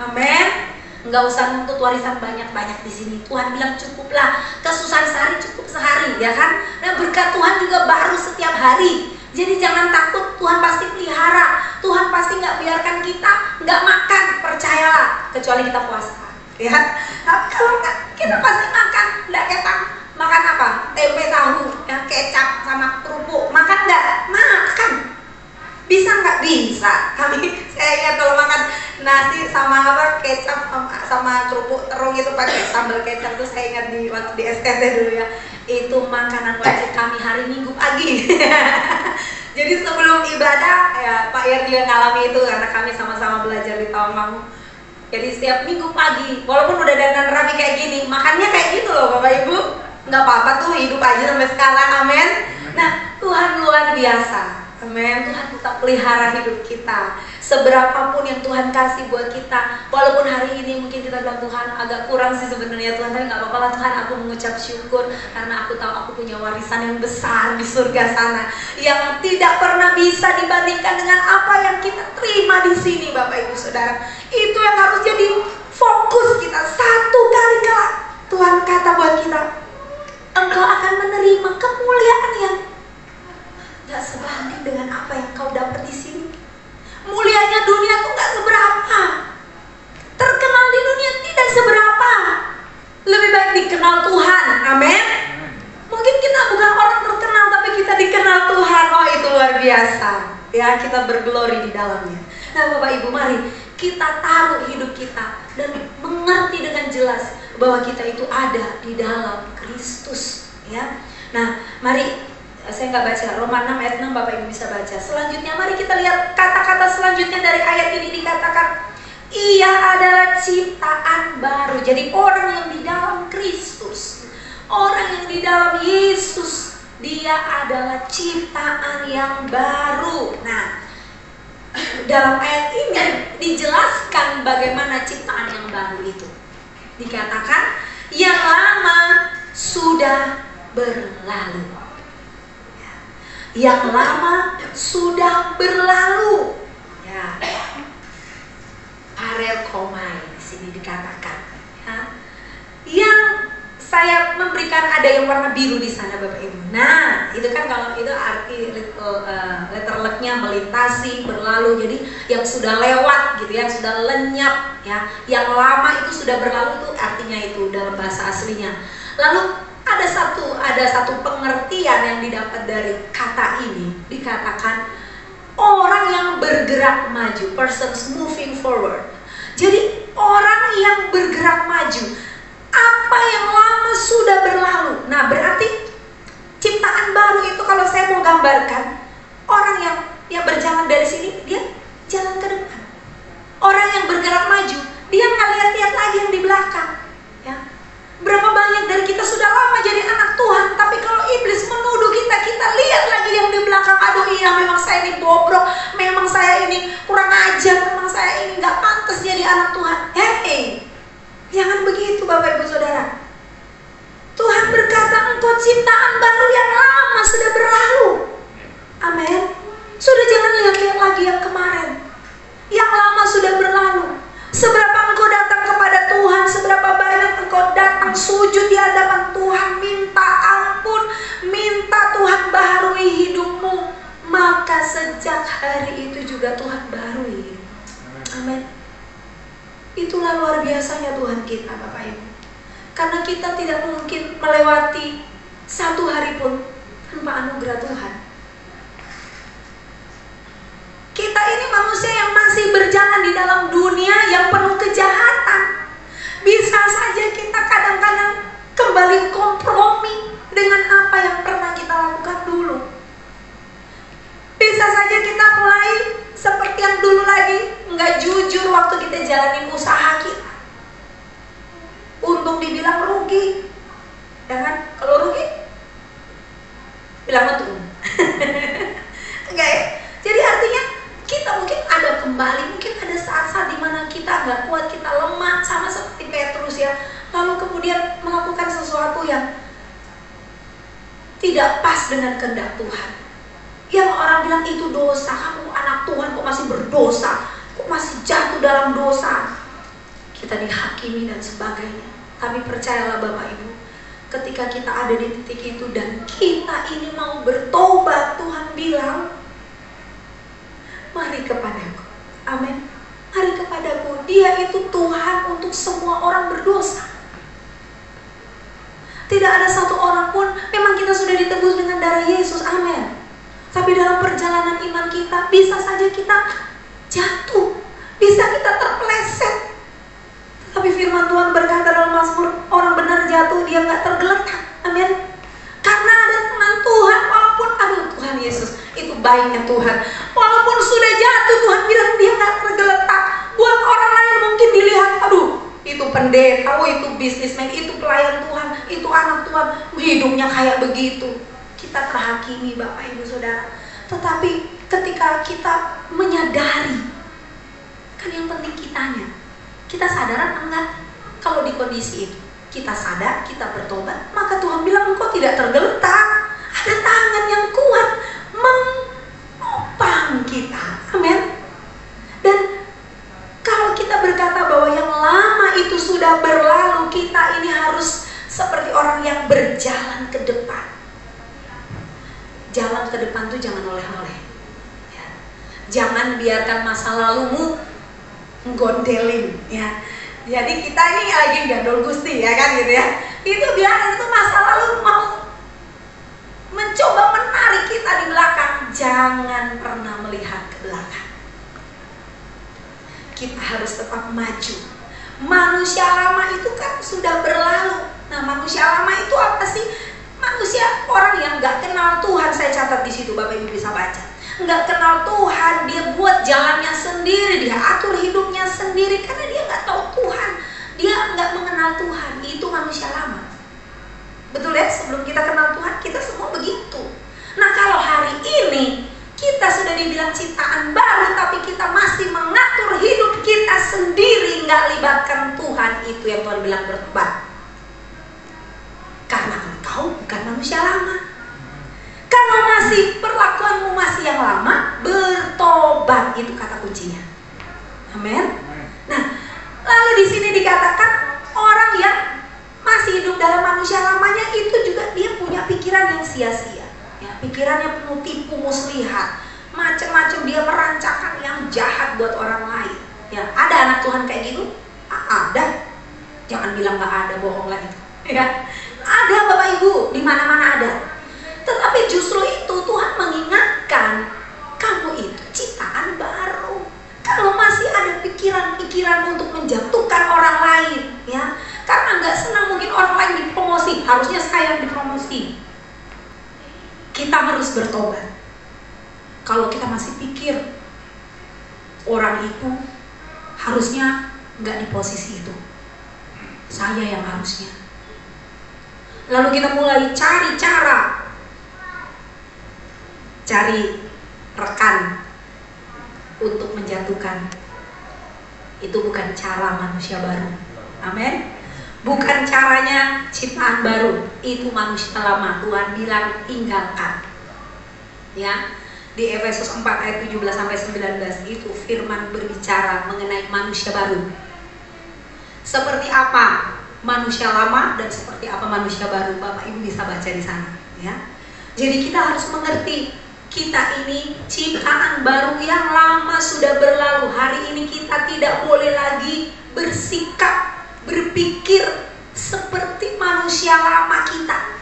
Amin. Nggak usah nuntut warisan banyak-banyak di sini. Tuhan bilang cukuplah, kesusahan sehari cukup sehari, ya kan? Nah, berkat Tuhan juga baru setiap hari. Jadi jangan takut, Tuhan pasti pelihara. Tuhan pasti nggak biarkan kita nggak makan, percayalah. Kecuali kita puasa, ya. Tapi kalau nggak, kita pasti makan. Nggak kita makan apa? Tempe tahu, ya, kecap sama kerupuk. Makan nggak? Makan. Bisa nggak? Bisa. Tapi saya ingat kalau makan nasi sama apa, kecap sama kerupuk terung itu pakai sambal kecap, tuh saya ingat di waktu di STT dulu ya. Itu makanan wajib kami hari Minggu pagi. Jadi sebelum ibadah ya, Pak Yerdi yang ngalami itu karena kami sama-sama belajar di Tawangmangu. Jadi setiap Minggu pagi, walaupun udah dandan rapi kayak gini, makannya kayak gitu loh Bapak Ibu. Nggak apa-apa tuh, hidup aja sampai sekarang, amin. Nah, Tuhan luar biasa. Amin. Tuhan tetap pelihara hidup kita. Seberapapun yang Tuhan kasih buat kita, walaupun hari ini mungkin kita bilang Tuhan agak kurang sih sebenarnya Tuhan, tapi nggak apa-apa lah Tuhan, aku mengucap syukur karena aku tahu aku punya warisan yang besar di surga sana yang tidak pernah bisa dibandingkan dengan apa yang kita terima di sini, Bapak Ibu Saudara. Itu yang harus jadi fokus kita. Satu kali kelak Tuhan kata buat kita, engkau akan menerima kemuliaan yang gak sebanding dengan apa yang kau dapat di sini. Mulianya dunia tuh gak seberapa. Terkenal di dunia tidak seberapa. Lebih baik dikenal Tuhan. Amin. Mungkin kita bukan orang terkenal, tapi kita dikenal Tuhan. Oh, itu luar biasa. Ya, kita berglori di dalamnya. Nah, Bapak Ibu, mari kita taruh hidup kita dan mengerti dengan jelas bahwa kita itu ada di dalam Kristus. Ya. Nah, mari. Saya nggak baca, Roma 6 ayat 6 Bapak Ibu bisa baca. Selanjutnya mari kita lihat kata-kata selanjutnya dari ayat ini, dikatakan ia adalah ciptaan baru. Jadi orang yang di dalam Kristus, orang yang di dalam Yesus, dia adalah ciptaan yang baru. Nah, dalam ayat ini dijelaskan bagaimana ciptaan yang baru itu. Dikatakan yang lama sudah berlalu. Yang lama sudah berlalu, ya. Parelkomai di sini dikatakan, ya. Yang saya memberikan ada yang warna biru di sana, Bapak Ibu. Nah, itu kan kalau itu arti letter luck-nya melintasi, berlalu. Jadi yang sudah lewat gitu, yang sudah lenyap, ya. Yang lama itu sudah berlalu, itu artinya itu dalam bahasa aslinya. Lalu ada satu pengertian yang didapat dari kata ini, dikatakan orang yang bergerak maju, persons moving forward. Jadi orang yang bergerak maju, apa yang lama sudah berlalu. Nah, berarti ciptaan baru itu kalau saya mau gambarkan, orang yang berjalan dari sini, dia jalan ke depan. Orang yang bergerak maju, dia nggak lihat-lihat lagi yang di belakang, ya. Berapa banyak dari kita sudah lama jadi anak Tuhan, tapi kalau iblis menuduh kita, kita lihat lagi yang di belakang. Aduh iya, memang saya ini bobrok, memang saya ini kurang ajar, memang saya ini nggak pantas jadi anak Tuhan. Hei, jangan begitu Bapak Ibu Saudara. Tuhan berkata engkau ciptaan baru, yang lama sudah berlalu. Amin. Sudah jangan lihat-lihat lagi yang kemarin. Yang lama sudah berlalu. Seberapa engkau datang kepada Tuhan, seberapa banyak engkau datang sujud di hadapan Tuhan, minta ampun, minta Tuhan baharui hidupmu, maka sejak hari itu juga Tuhan baharui hidupmu. Amin. Itulah luar biasanya Tuhan kita, Bapak Ibu. Karena kita tidak mungkin melewati satu hari pun tanpa anugerah Tuhan. Kita ini manusia yang masih berjalan di dalam dunia yang penuh kejahatan. Bisa saja kita kadang-kadang kembali kompromi dengan apa yang pernah kita lakukan dulu. Bisa saja kita mulai seperti yang dulu lagi, nggak jujur waktu kita jalanin usaha kita. Untung dibilang rugi, ya kan? Kalau rugi, bilang untung. Enggak ya? Jadi artinya kita mungkin ada kembali, mungkin ada saat-saat dimana kita nggak kuat, kita lemah, sama seperti Petrus ya. Lalu kemudian melakukan sesuatu yang tidak pas dengan kehendak Tuhan. Yang orang bilang itu dosa, kamu anak Tuhan kok masih berdosa, kok masih jatuh dalam dosa. Kita dihakimi dan sebagainya. Tapi percayalah Bapak Ibu, ketika kita ada di titik itu dan kita ini mau bertobat, Tuhan bilang, mari kepadaku. Amin. Mari kepadaku. Dia itu Tuhan untuk semua orang berdosa. Tidak ada satu orang pun, memang kita sudah ditebus dengan darah Yesus. Amin. Tapi dalam perjalanan iman kita, bisa saja kita jatuh, bisa kita terpeleset. Tapi firman Tuhan berkata dalam Mazmur, orang benar jatuh, dia nggak tergeletak. Amin. Karena ada teman Tuhan, walaupun, aduh Tuhan Yesus, itu baiknya Tuhan. Walaupun sudah jatuh, Tuhan bilang dia nggak tergeletak. Buat orang lain mungkin dilihat, aduh, itu pendeta, itu bisnismen, itu pelayan Tuhan, itu anak Tuhan, hidupnya kayak begitu. Kita terhakimi Bapak Ibu Saudara. Tetapi ketika kita menyadari, kan yang penting kitanya, kita sadar enggak kalau di kondisi itu. Kita sadar, kita bertobat, maka Tuhan bilang engkau tidak tergeletak. Ada tangan yang kuat menopang kita. Amin. Dan kalau kita berkata bahwa yang lama itu sudah berlalu, kita ini harus seperti orang yang berjalan ke depan. Jalan ke depan tuh jangan oleh-oleh ya. Jangan biarkan masa lalumu nggondelin ya. Jadi kita ini lagi gandol gusti ya kan gitu ya. Itu biarkan itu masa lalu mau mencoba menarik kita di belakang. Jangan pernah melihat ke belakang. Kita harus tetap maju. Manusia lama itu kan sudah berlalu. Nah, manusia lama itu apa sih? Manusia, orang yang nggak kenal Tuhan. Saya catat di situ, Bapak Ibu bisa baca. Nggak kenal Tuhan, dia buat jalannya sendiri, dia atur hidupnya sendiri karena dia nggak tahu Tuhan. Dia nggak mengenal Tuhan. Itu manusia lama. Betul ya? Sebelum kita kenal Tuhan, kita semua begitu. Nah, kalau hari ini kita sudah dibilang ciptaan baru, tapi kita masih mengatur hidup kita sendiri, nggak libatkan Tuhan, itu yang Tuhan bilang bertobat. Karena engkau bukan manusia lama. Kalau masih perlakuanmu masih yang lama, bertobat, itu kata kuncinya. Amin. Nah, lalu di sini dikatakan orang yang masih hidup dalam manusia lamanya itu juga dia punya pikiran yang sia-sia. Ya, pikirannya penuh tipu muslihat, macam-macam, dia merancangkan yang jahat buat orang lain. Ya, ada anak Tuhan kayak gitu? Ada. Jangan bilang nggak ada, bohong lagi. Ya. Ada Bapak Ibu, di mana-mana ada. Tetapi justru itu Tuhan mengingatkan, kamu itu ciptaan baru. Kalau masih ada pikiran-pikiran untuk menjatuhkan orang lain, ya, karena nggak senang mungkin orang lain dipromosi, harusnya saya yang dipromosi. Kita harus bertobat. Kalau kita masih pikir orang itu harusnya nggak di posisi itu, saya yang harusnya. Lalu kita mulai cari cara, cari rekan untuk menjatuhkan. Itu bukan cara manusia baru. Amin. Bukan caranya ciptaan baru. Itu manusia lama. Tuhan bilang tinggalkan. Ya. Di Efesus 4 ayat 17-19 itu firman berbicara mengenai manusia baru. Seperti apa manusia lama dan seperti apa manusia baru, Bapak Ibu bisa baca di sana ya. Jadi kita harus mengerti, kita ini ciptaan baru, yang lama sudah berlalu. Hari ini kita tidak boleh lagi bersikap, berpikir seperti manusia lama kita.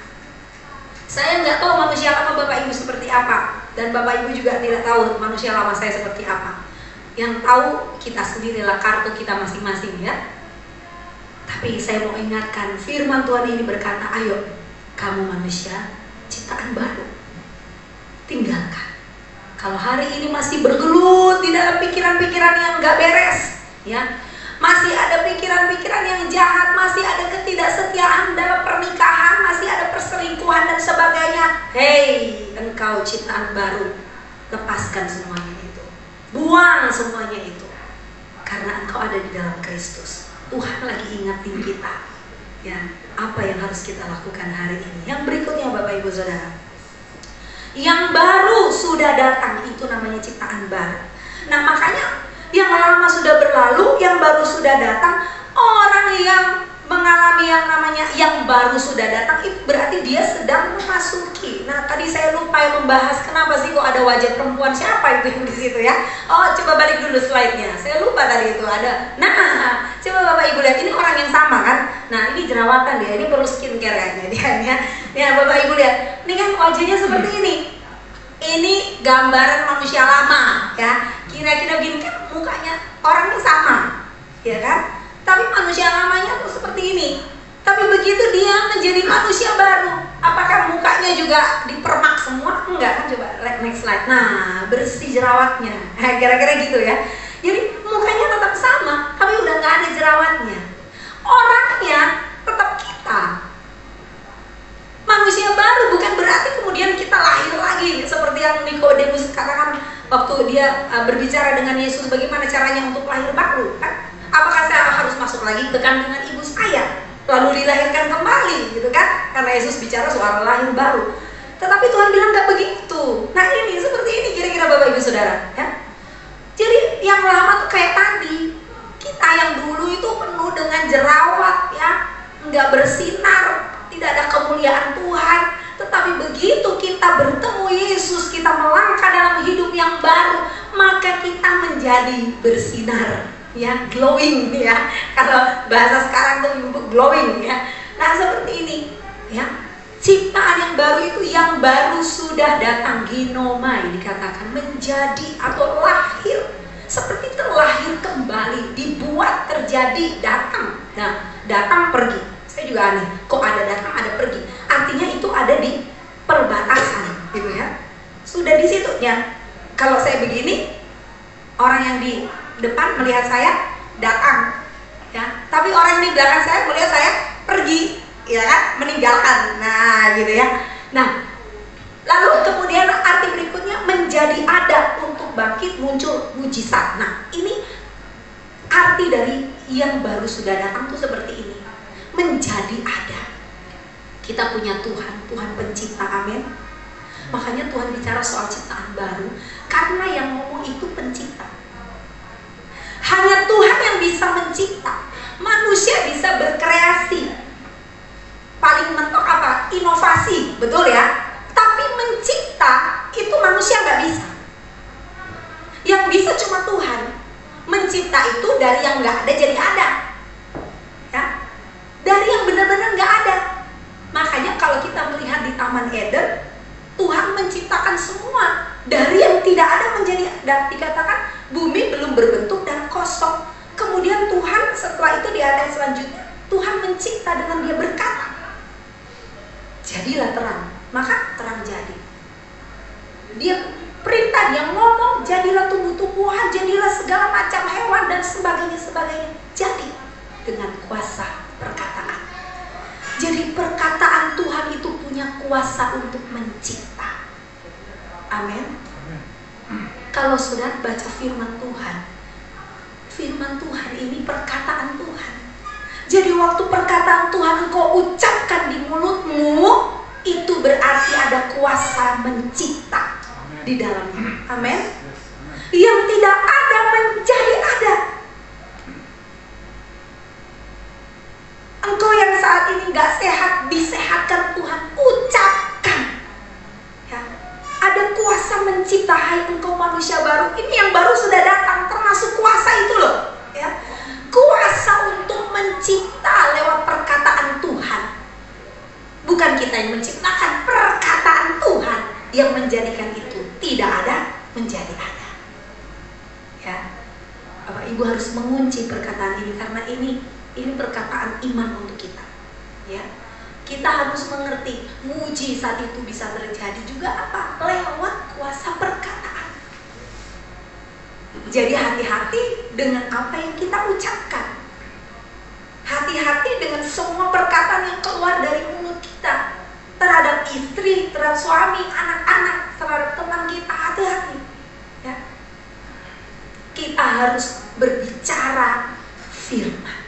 Saya nggak tahu manusia lama Bapak Ibu seperti apa, dan Bapak Ibu juga tidak tahu manusia lama saya seperti apa. Yang tahu kita sendirilah, kartu kita masing-masing ya. Tapi saya mau ingatkan, firman Tuhan ini berkata, ayo kamu manusia ciptaan baru, tinggalkan. Kalau hari ini masih bergelut di dalam pikiran-pikiran yang gak beres, ya, masih ada pikiran-pikiran yang jahat, masih ada ketidaksetiaan dalam pernikahan, masih ada perselingkuhan dan sebagainya. Hei, engkau ciptaan baru, lepaskan semuanya itu, buang semuanya itu, karena engkau ada di dalam Kristus. Tuhan lagi ingatin kita, ya, apa yang harus kita lakukan hari ini. Yang berikutnya Bapak Ibu Saudara, yang baru sudah datang, itu namanya ciptaan baru. Nah makanya yang lama sudah berlalu, yang baru sudah datang. Orang yang mengalami yang namanya yang baru sudah datang, itu berarti dia sedang memasuki. Nah tadi saya lupa yang membahas kenapa sih kok ada wajah perempuan, siapa itu yang di situ ya? Oh coba balik dulu slide-nya, saya lupa tadi itu ada. Nah coba Bapak Ibu lihat, ini orang yang sama kan? Nah ini jerawatan dia, ini perlu skincare kayaknya dia ya. Ya Bapak Ibu lihat, ini kan wajahnya seperti ini. Ini gambaran manusia lama ya. Kira-kira gini kan mukanya orangnya sama, ya kan? Tapi manusia lamanya tuh seperti ini. Tapi begitu dia menjadi manusia baru, apakah mukanya juga dipermak semua? Enggak kan? Coba next slide. Nah, bersih jerawatnya. Kira-kira gitu ya. Jadi mukanya tetap sama, tapi udah nggak ada jerawatnya. Orangnya tetap kita. Manusia baru bukan berarti kemudian kita lahir lagi seperti yang Nikodemus katakan waktu dia berbicara dengan Yesus, bagaimana caranya untuk lahir baru kan? Apakah saya harus masuk lagi ke kandungan ibu saya lalu dilahirkan kembali gitu kan? Karena Yesus bicara soal lahir baru. Tetapi Tuhan bilang nggak begitu. Nah ini seperti ini kira-kira Bapak Ibu Saudara ya. Jadi yang lama tuh kayak tadi, kita yang dulu itu penuh dengan jerawat ya, nggak bersinar, tidak ada kemuliaan Tuhan. Tetapi begitu kita bertemu Yesus, kita melangkah dalam hidup yang baru, maka kita menjadi bersinar ya, glowing ya. Kalau bahasa sekarang tuh glowing ya. Nah seperti ini ya. Ciptaan yang baru itu, yang baru sudah datang, ginomai dikatakan, menjadi atau lahir, seperti terlahir kembali, dibuat terjadi, datang. Nah, datang pergi. Saya juga aneh, kok ada datang ada pergi. Artinya itu ada di perbatasan, gitu ya. Sudah di situ ya. Kalau saya begini, orang yang di depan melihat saya datang, ya. Tapi orang di belakang saya melihat saya pergi, ya kan, meninggalkan. Nah, gitu ya. Nah, lalu kemudian arti berikutnya menjadi ada, untuk bangkit, muncul, mujizat. Nah, ini arti dari yang baru sudah datang tuh seperti ini. Menjadi ada. Kita punya Tuhan, Tuhan pencipta, amin. Makanya Tuhan bicara soal ciptaan baru, karena yang ngomong itu pencipta. Hanya Tuhan yang bisa mencipta. Manusia bisa berkreasi. Paling mentok apa? Inovasi, betul ya? Tapi mencipta itu manusia nggak bisa. Yang bisa cuma Tuhan. Mencipta itu dari yang nggak ada jadi ada, ya. Dari yang benar-benar nggak ada. Makanya kalau kita melihat di Taman Eden, Tuhan menciptakan semua dari yang tidak ada menjadi ada. Dikatakan bumi belum berbentuk dan kosong. Kemudian Tuhan setelah itu di ayat selanjutnya, Tuhan mencipta dengan Dia berkata, jadilah terang, maka terang jadi. Dia perintah, Dia ngomong, jadilah tumbuh-tumbuhan, jadilah segala macam hewan dan sebagainya. Jadi dengan kuasa perkataan. Jadi perkataan Tuhan itu punya kuasa untuk mencipta. Amin. Kalau saudara baca firman Tuhan ini perkataan Tuhan. Jadi waktu perkataan Tuhan engkau ucapkan di mulutmu, itu berarti ada kuasa mencipta di dalamnya. Amin. Yang tidak ada menjadi ada. Engkau yang saat ini gak sehat, disehatkan Tuhan, ucapkan ya. Ada kuasa mencipta. Hai engkau manusia baru, ini yang baru sudah datang, termasuk kuasa itu loh ya. Kuasa untuk mencipta lewat perkataan Tuhan. Bukan kita yang menciptakan, perkataan Tuhan yang menjadikan itu tidak ada menjadi ada. Ya. Bapak Ibu harus mengunci perkataan ini, karena ini perkataan iman untuk kita. Ya. Kita harus mengerti mujizat itu bisa terjadi juga apa? Lewat kuasa perkataan. Jadi hati-hati dengan apa yang kita ucapkan. Hati-hati dengan semua perkataan yang keluar dari mulut kita. Terhadap istri, terhadap suami, anak-anak, terhadap teman kita. Hati-hati ya. Kita harus berbicara firman.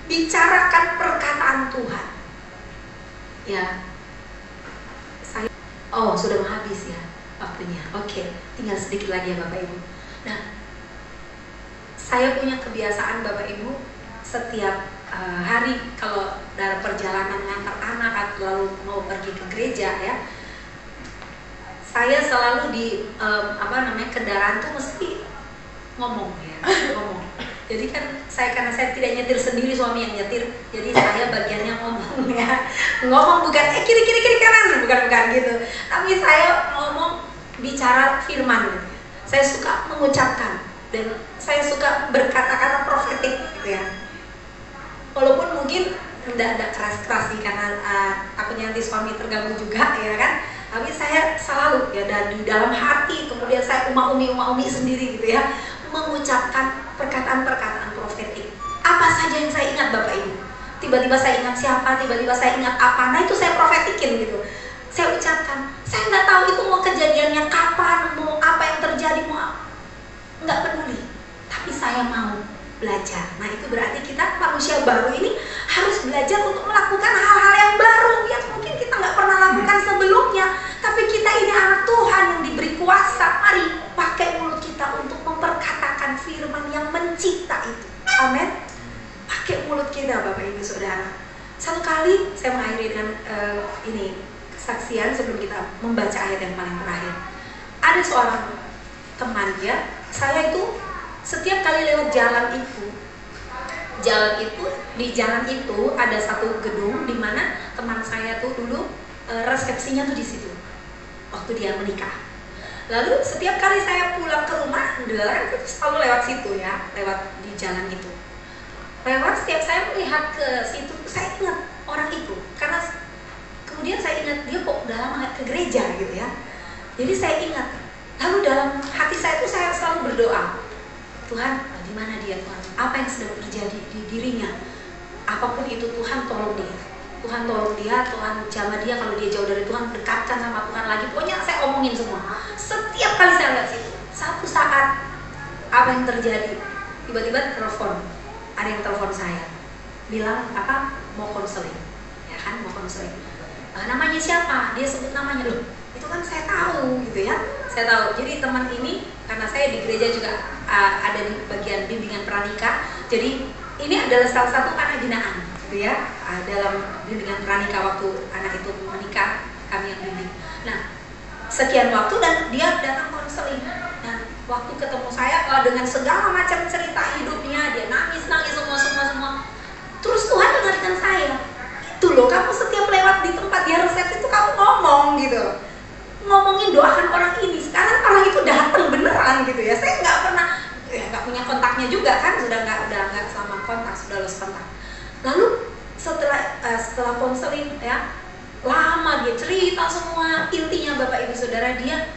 Bicarakan perkataan Tuhan. Ya. Sudah mau habis ya waktunya. Oke, tinggal sedikit lagi ya Bapak Ibu. Nah, saya punya kebiasaan Bapak Ibu, setiap hari kalau dalam perjalanan ngantar anak atau lalu mau pergi ke gereja ya, saya selalu di kendaraan tuh mesti ngomong ya, ngomong. Jadi kan karena saya tidak nyetir sendiri, suami yang nyetir, jadi saya bagiannya ngomong ya. Ngomong bukan kiri kanan, bukan gitu. Tapi saya ngomong, bicara firman gitu. Saya suka mengucapkan dan saya suka berkata-kata profetik gitu ya. Walaupun mungkin tidak keras-keras sih, karena takutnya nanti suami terganggu juga ya kan. Tapi saya selalu ya, dan di dalam hati kemudian saya umi sendiri gitu ya, mengucapkan perkataan-perkataan profetik. Apa saja yang saya ingat Bapak Ibu. Tiba-tiba saya ingat siapa, tiba-tiba saya ingat apa. Nah itu saya profetikin gitu. Saya ucapkan. Saya nggak tahu itu mau kejadiannya kapan, mau apa yang terjadi, nggak peduli. Tapi saya mau belajar. Nah itu berarti kita manusia baru ini harus belajar untuk melakukan hal-hal yang baru yang mungkin kita nggak pernah lakukan sebelumnya. Tapi kita ini anak Tuhan yang diberi kuasa. Mari pakai mulut kita untuk memperkatakan firman yang mencipta itu. Amin. Pakai mulut kita Bapak Ibu Saudara. Satu kali saya mengakhiri dengan kesaksian sebelum kita membaca ayat yang paling terakhir. Ada seorang teman ya, saya itu setiap kali lewat jalan itu, di jalan itu ada satu gedung di mana teman saya tuh dulu resepsinya tuh di situ waktu dia menikah. Lalu setiap kali saya pulang ke rumah, kan selalu lewat situ ya, lewat di jalan itu. Lewat, setiap saya melihat ke situ, saya ingat orang itu, karena kemudian saya ingat dia kok udah lama ke gereja gitu ya. Jadi saya ingat. Lalu dalam hati saya itu saya selalu berdoa, Tuhan, di mana dia Tuhan? Apa yang sedang terjadi di dirinya? Apapun itu Tuhan tolong dia. Tuhan tolong dia, Tuhan jamah dia, kalau dia jauh dari Tuhan dekatkan sama Tuhan lagi. Pokoknya saya omongin semua. Setiap kali saya lihat situ, satu saat apa yang terjadi? Tiba-tiba telepon, ada yang telepon saya, bilang mau konseling, ya kan, mau konseling. Namanya siapa? Dia sebut namanya. Loh, itu kan saya tahu gitu ya. Saya tahu. Jadi teman ini, karena saya di gereja juga ada di bagian bimbingan pranikah. Jadi ini adalah salah satu anak binaan gitu ya. Dalam bimbingan pranikah waktu anak itu menikah, kami yang bimbing. Nah, sekian waktu dan dia datang konseling. Nah, waktu ketemu saya dengan segala macam cerita hidupnya, dia nangis semua. Terus Tuhan dengarkan saya. Itu loh, kamu setiap lewat di tempat dia resepsi itu kamu ngomong gitu, ngomongin doakan orang ini. Sekarang orang itu datang beneran gitu ya. Saya nggak pernah, nggak punya kontaknya juga kan, sudah nggak selama kontak, sudah lost kontak. Lalu setelah konseling ya, lama dia cerita semua. Intinya Bapak Ibu Saudara, dia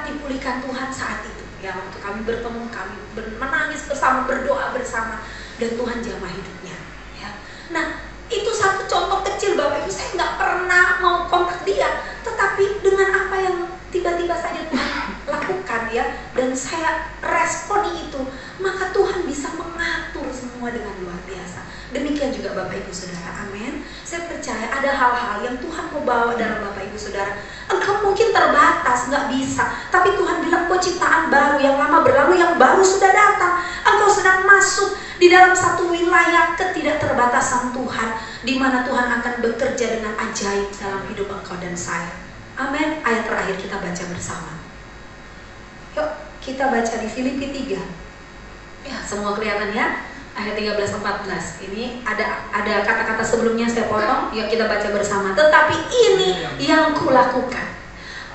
dipulihkan Tuhan saat itu ya. Waktu kami bertemu, kami menangis bersama, berdoa bersama, dan Tuhan jamah hidupnya ya. Nah itu satu contoh kecil Bapak Ibu. Saya nggak pernah mau kontak dia, tetapi dengan apa yang tiba-tiba saja Tuhan lakukan ya, dan saya responi itu, maka Tuhan bisa mengatur semua dengan luar biasa. Demikian juga Bapak Ibu Saudara, amin. Saya percaya ada hal-hal yang Tuhan mau bawa dalam Bapak Ibu Saudara. Engkau mungkin terbatas, nggak bisa, tapi Tuhan bilang kau ciptaan baru, yang lama berlalu, yang baru sudah datang. Engkau sedang masuk di dalam satu wilayah ketidakterbatasan Tuhan, di mana Tuhan akan bekerja dengan ajaib dalam hidup engkau dan saya. Amin. Ayat terakhir kita baca bersama. Yuk kita baca di Filipi 3. Ya, semua kelihatan ya. Ayat 13-14. Ini ada kata-kata sebelumnya saya potong. Yuk kita baca bersama. Tetapi ini yang kulakukan,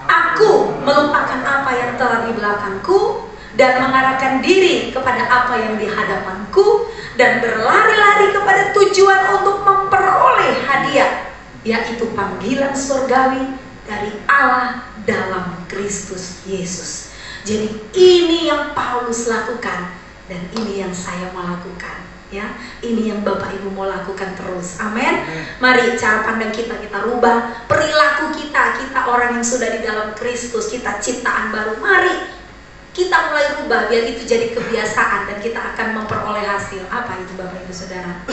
aku melupakan apa yang telah di belakangku dan mengarahkan diri kepada apa yang di hadapanku, dan berlari-lari kepada tujuan untuk memperoleh hadiah, yaitu panggilan surgawi dari Allah dalam Kristus Yesus. Jadi ini Ini yang Paulus lakukan dan ini yang saya mau lakukan. Ya, ini yang Bapak Ibu mau lakukan terus. Amin. Mari cara pandang kita rubah, perilaku kita orang yang sudah di dalam Kristus, kita ciptaan baru. Mari kita mulai rubah biar itu jadi kebiasaan dan kita akan memperoleh hasil. Apa itu Bapak Ibu Saudara?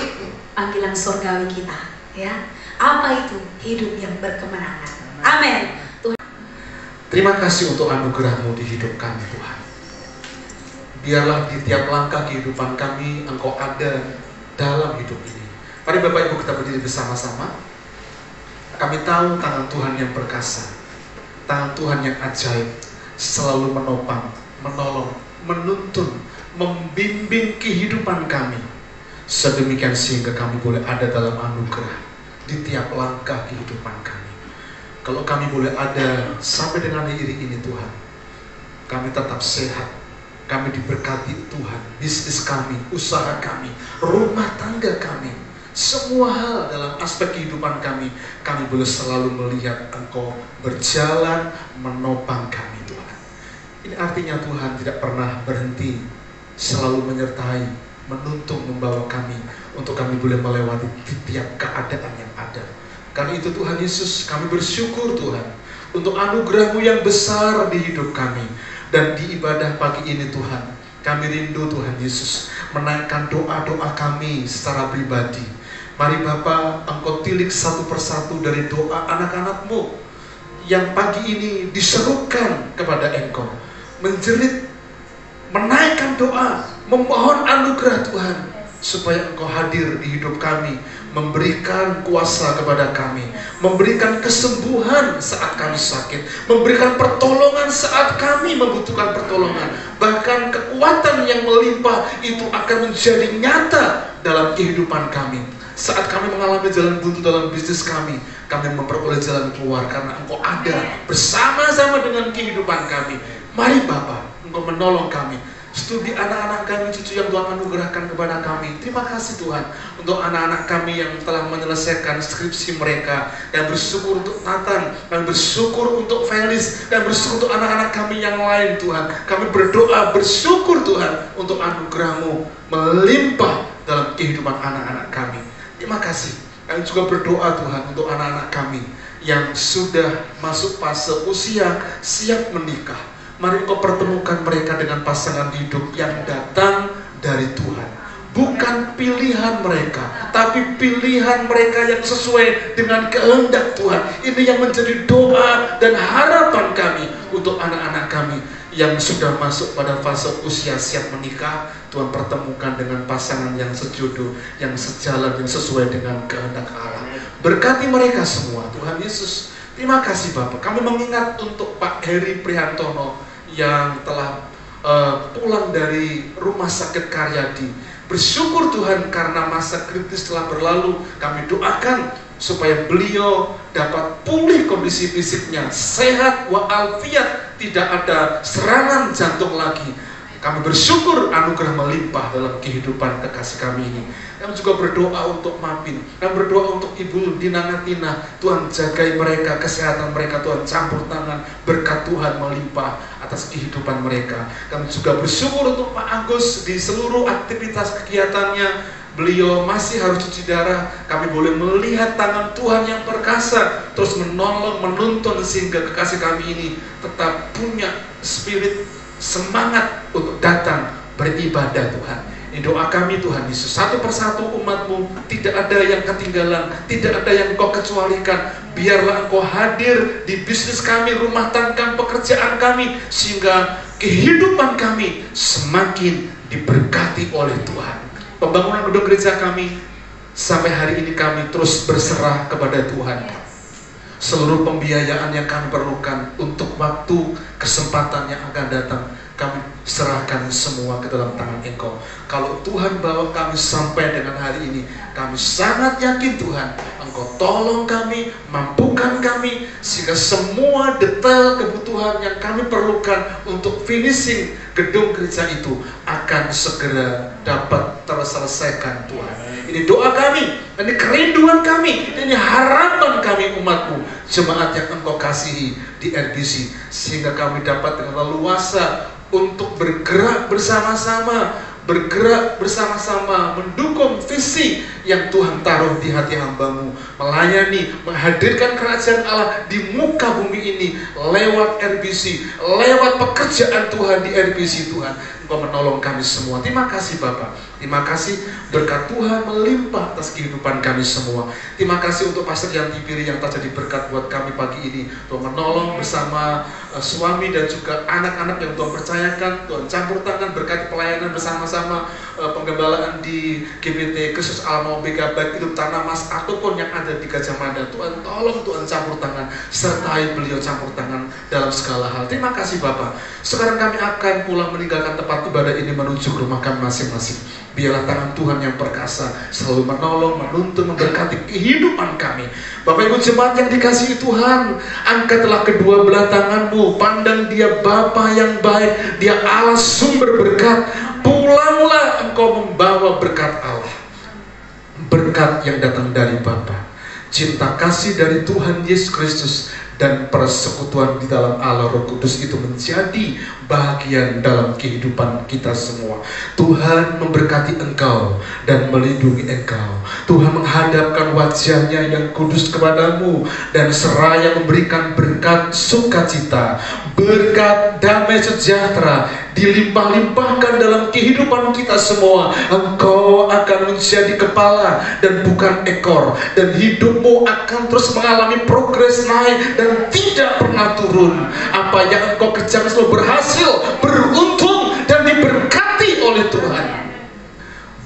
Panggilan surgawi kita, ya. Apa itu? Hidup yang berkemenangan. Amin. Tuhan. Terima kasih untuk anugerah-Mu di hidup kami, Tuhan. Biarlah di tiap langkah kehidupan kami Engkau ada dalam hidup ini. Mari Bapak Ibu kita berdiri bersama-sama. Kami tahu tangan Tuhan yang perkasa, tangan Tuhan yang ajaib, selalu menopang, menolong, menuntun, membimbing kehidupan kami. Sedemikian sehingga kami boleh ada dalam anugerah di tiap langkah kehidupan kami. Kalau kami boleh ada sampai dengan hari ini Tuhan, kami tetap sehat. Kami diberkati Tuhan, bisnis kami, usaha kami, rumah tangga kami, semua hal dalam aspek kehidupan kami boleh selalu melihat Engkau berjalan menopang kami Tuhan. Ini artinya Tuhan tidak pernah berhenti, selalu menyertai, menuntun, membawa kami untuk kami boleh melewati tiap keadaan yang ada. Karena itu Tuhan Yesus, kami bersyukur Tuhan untuk anugerah-Mu yang besar di hidup kami. Dan di ibadah pagi ini Tuhan, kami rindu Tuhan Yesus menaikkan doa-doa kami secara pribadi. Mari Bapa, Engkau tilik satu persatu dari doa anak-anak-Mu yang pagi ini diserukan kepada Engkau, menjerit, menaikkan doa, memohon anugerah Tuhan, supaya Engkau hadir di hidup kami, memberikan kuasa kepada kami, memberikan kesembuhan saat kami sakit, memberikan pertolongan saat kami membutuhkan pertolongan. Bahkan kekuatan yang melimpah itu akan menjadi nyata dalam kehidupan kami. Saat kami mengalami jalan buntu dalam bisnis kami memperoleh jalan keluar karena Engkau ada bersama-sama dengan kehidupan kami. Mari Bapa, Engkau menolong kami. Studi anak-anak kami, cucu yang Tuhan anugerahkan kepada kami. Terima kasih Tuhan untuk anak-anak kami yang telah menyelesaikan skripsi mereka. Dan bersyukur untuk Nathan, dan bersyukur untuk Felis, dan bersyukur untuk anak-anak kami yang lain Tuhan. Kami berdoa, bersyukur Tuhan untuk anugerah-Mu melimpah dalam kehidupan anak-anak kami. Terima kasih. Kami juga berdoa Tuhan untuk anak-anak kami yang sudah masuk fase usia siap menikah. Mari Engkau pertemukan mereka dengan pasangan hidup yang datang dari Tuhan. Bukan pilihan mereka, tapi pilihan mereka yang sesuai dengan kehendak Tuhan. Ini yang menjadi doa dan harapan kami untuk anak-anak kami yang sudah masuk pada fase usia siap menikah. Tuhan pertemukan dengan pasangan yang sejodoh, yang sejalan, yang sesuai dengan kehendak Allah. Berkati mereka semua, Tuhan Yesus. Terima kasih Bapak. Kami mengingat untuk Pak Heri Prihantono yang telah pulang dari rumah sakit Karyadi. Bersyukur Tuhan karena masa kritis telah berlalu. Kami doakan supaya beliau dapat pulih kondisi fisiknya, sehat walafiat, tidak ada serangan jantung lagi. Kami bersyukur anugerah melimpah dalam kehidupan kekasih kami ini. Kami juga berdoa untuk Mapin. Kami berdoa untuk Ibu Dina Natina. Tuhan jagai mereka, kesehatan mereka. Tuhan campur tangan, berkat Tuhan melimpah atas kehidupan mereka. Kami juga bersyukur untuk Pak Agus di seluruh aktivitas kegiatannya. Beliau masih harus cuci darah. Kami boleh melihat tangan Tuhan yang perkasa terus menolong, menuntun sehingga kekasih kami ini tetap punya spirit semangat untuk datang beribadah Tuhan. Ini doa kami Tuhan Yesus. Satu persatu umat-Mu, tidak ada yang ketinggalan, tidak ada yang Engkau kecualikan. Biarlah Engkau hadir di bisnis kami, rumah tangga, pekerjaan kami, sehingga kehidupan kami semakin diberkati oleh Tuhan. Pembangunan gedung gereja kami, sampai hari ini kami terus berserah kepada Tuhan. Seluruh pembiayaan yang kami perlukan untuk waktu, kesempatan yang akan datang, kami serahkan semua ke dalam tangan Engkau. Kalau Tuhan bawa kami sampai dengan hari ini, kami sangat yakin Tuhan, Engkau tolong kami, mampukan kami, sehingga semua detail kebutuhan yang kami perlukan untuk finishing gedung gereja itu akan segera dapat terselesaikan Tuhan. Ini doa kami, ini kerinduan kami, ini harapan kami umat-Mu, jemaat yang Engkau kasihi di RBC, sehingga kami dapat dengan leluasa untuk bergerak bersama-sama, mendukung visi yang Tuhan taruh di hati hamba-Mu, melayani, menghadirkan kerajaan Allah di muka bumi ini lewat RBC, lewat pekerjaan Tuhan di RBC. Tuhan, Engkau menolong kami semua. Terima kasih Bapak, terima kasih berkat Tuhan melimpah atas kehidupan kami semua. Terima kasih untuk Pastor Yanti Piri yang telah jadi berkat buat kami pagi ini. Tuhan menolong bersama suami dan juga anak-anak yang Tuhan percayakan. Tuhan campur tangan berkat pelayanan bersama-sama, penggembalaan di GBT Kristus Alam Omega, baik itu Tanah Mas ataupun yang ada di Gajah Mada. Tuhan tolong, Tuhan campur tangan, sertai beliau campur tangan dalam segala hal. Terima kasih Bapak. Sekarang kami akan pulang meninggalkan tempat ibadah ini menuju ke rumah kami masing-masing. Biarlah tangan Tuhan yang perkasa selalu menolong, menuntun, memberkati kehidupan kami. Bapak Ibu jemaat yang dikasihi Tuhan, angkatlah kedua belah tanganmu, pandang Dia Bapa yang baik, Dia Allah sumber berkat. Pulanglah engkau membawa berkat Allah, berkat yang datang dari Bapa, cinta kasih dari Tuhan Yesus Kristus, dan persekutuan di dalam Allah Roh Kudus itu menjadi bahagian dalam kehidupan kita semua. Tuhan memberkati engkau dan melindungi engkau. Tuhan menghadapkan wajahnya yang kudus kepadamu dan seraya memberikan berkat sukacita, berkat damai sejahtera dilimpah-limpahkan dalam kehidupan kita semua. Engkau akan menjadi kepala dan bukan ekor, dan hidupmu akan terus mengalami progres naik dan tidak pernah turun. Apa yang engkau kejar selalu berhasil, beruntung, dan diberkati oleh Tuhan.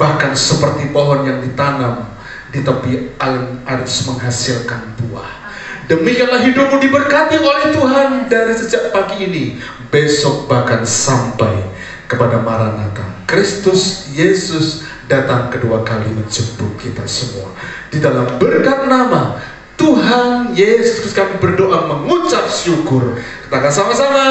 Bahkan seperti pohon yang ditanam di tepi air menghasilkan buah. Demikianlah hidupmu diberkati oleh Tuhan dari sejak pagi ini, besok bahkan sampai kepada Maranatha. Kristus Yesus datang kedua kali menjemput kita semua. Di dalam berkat nama Tuhan Yesus kami berdoa mengucap syukur. Katakan sama-sama,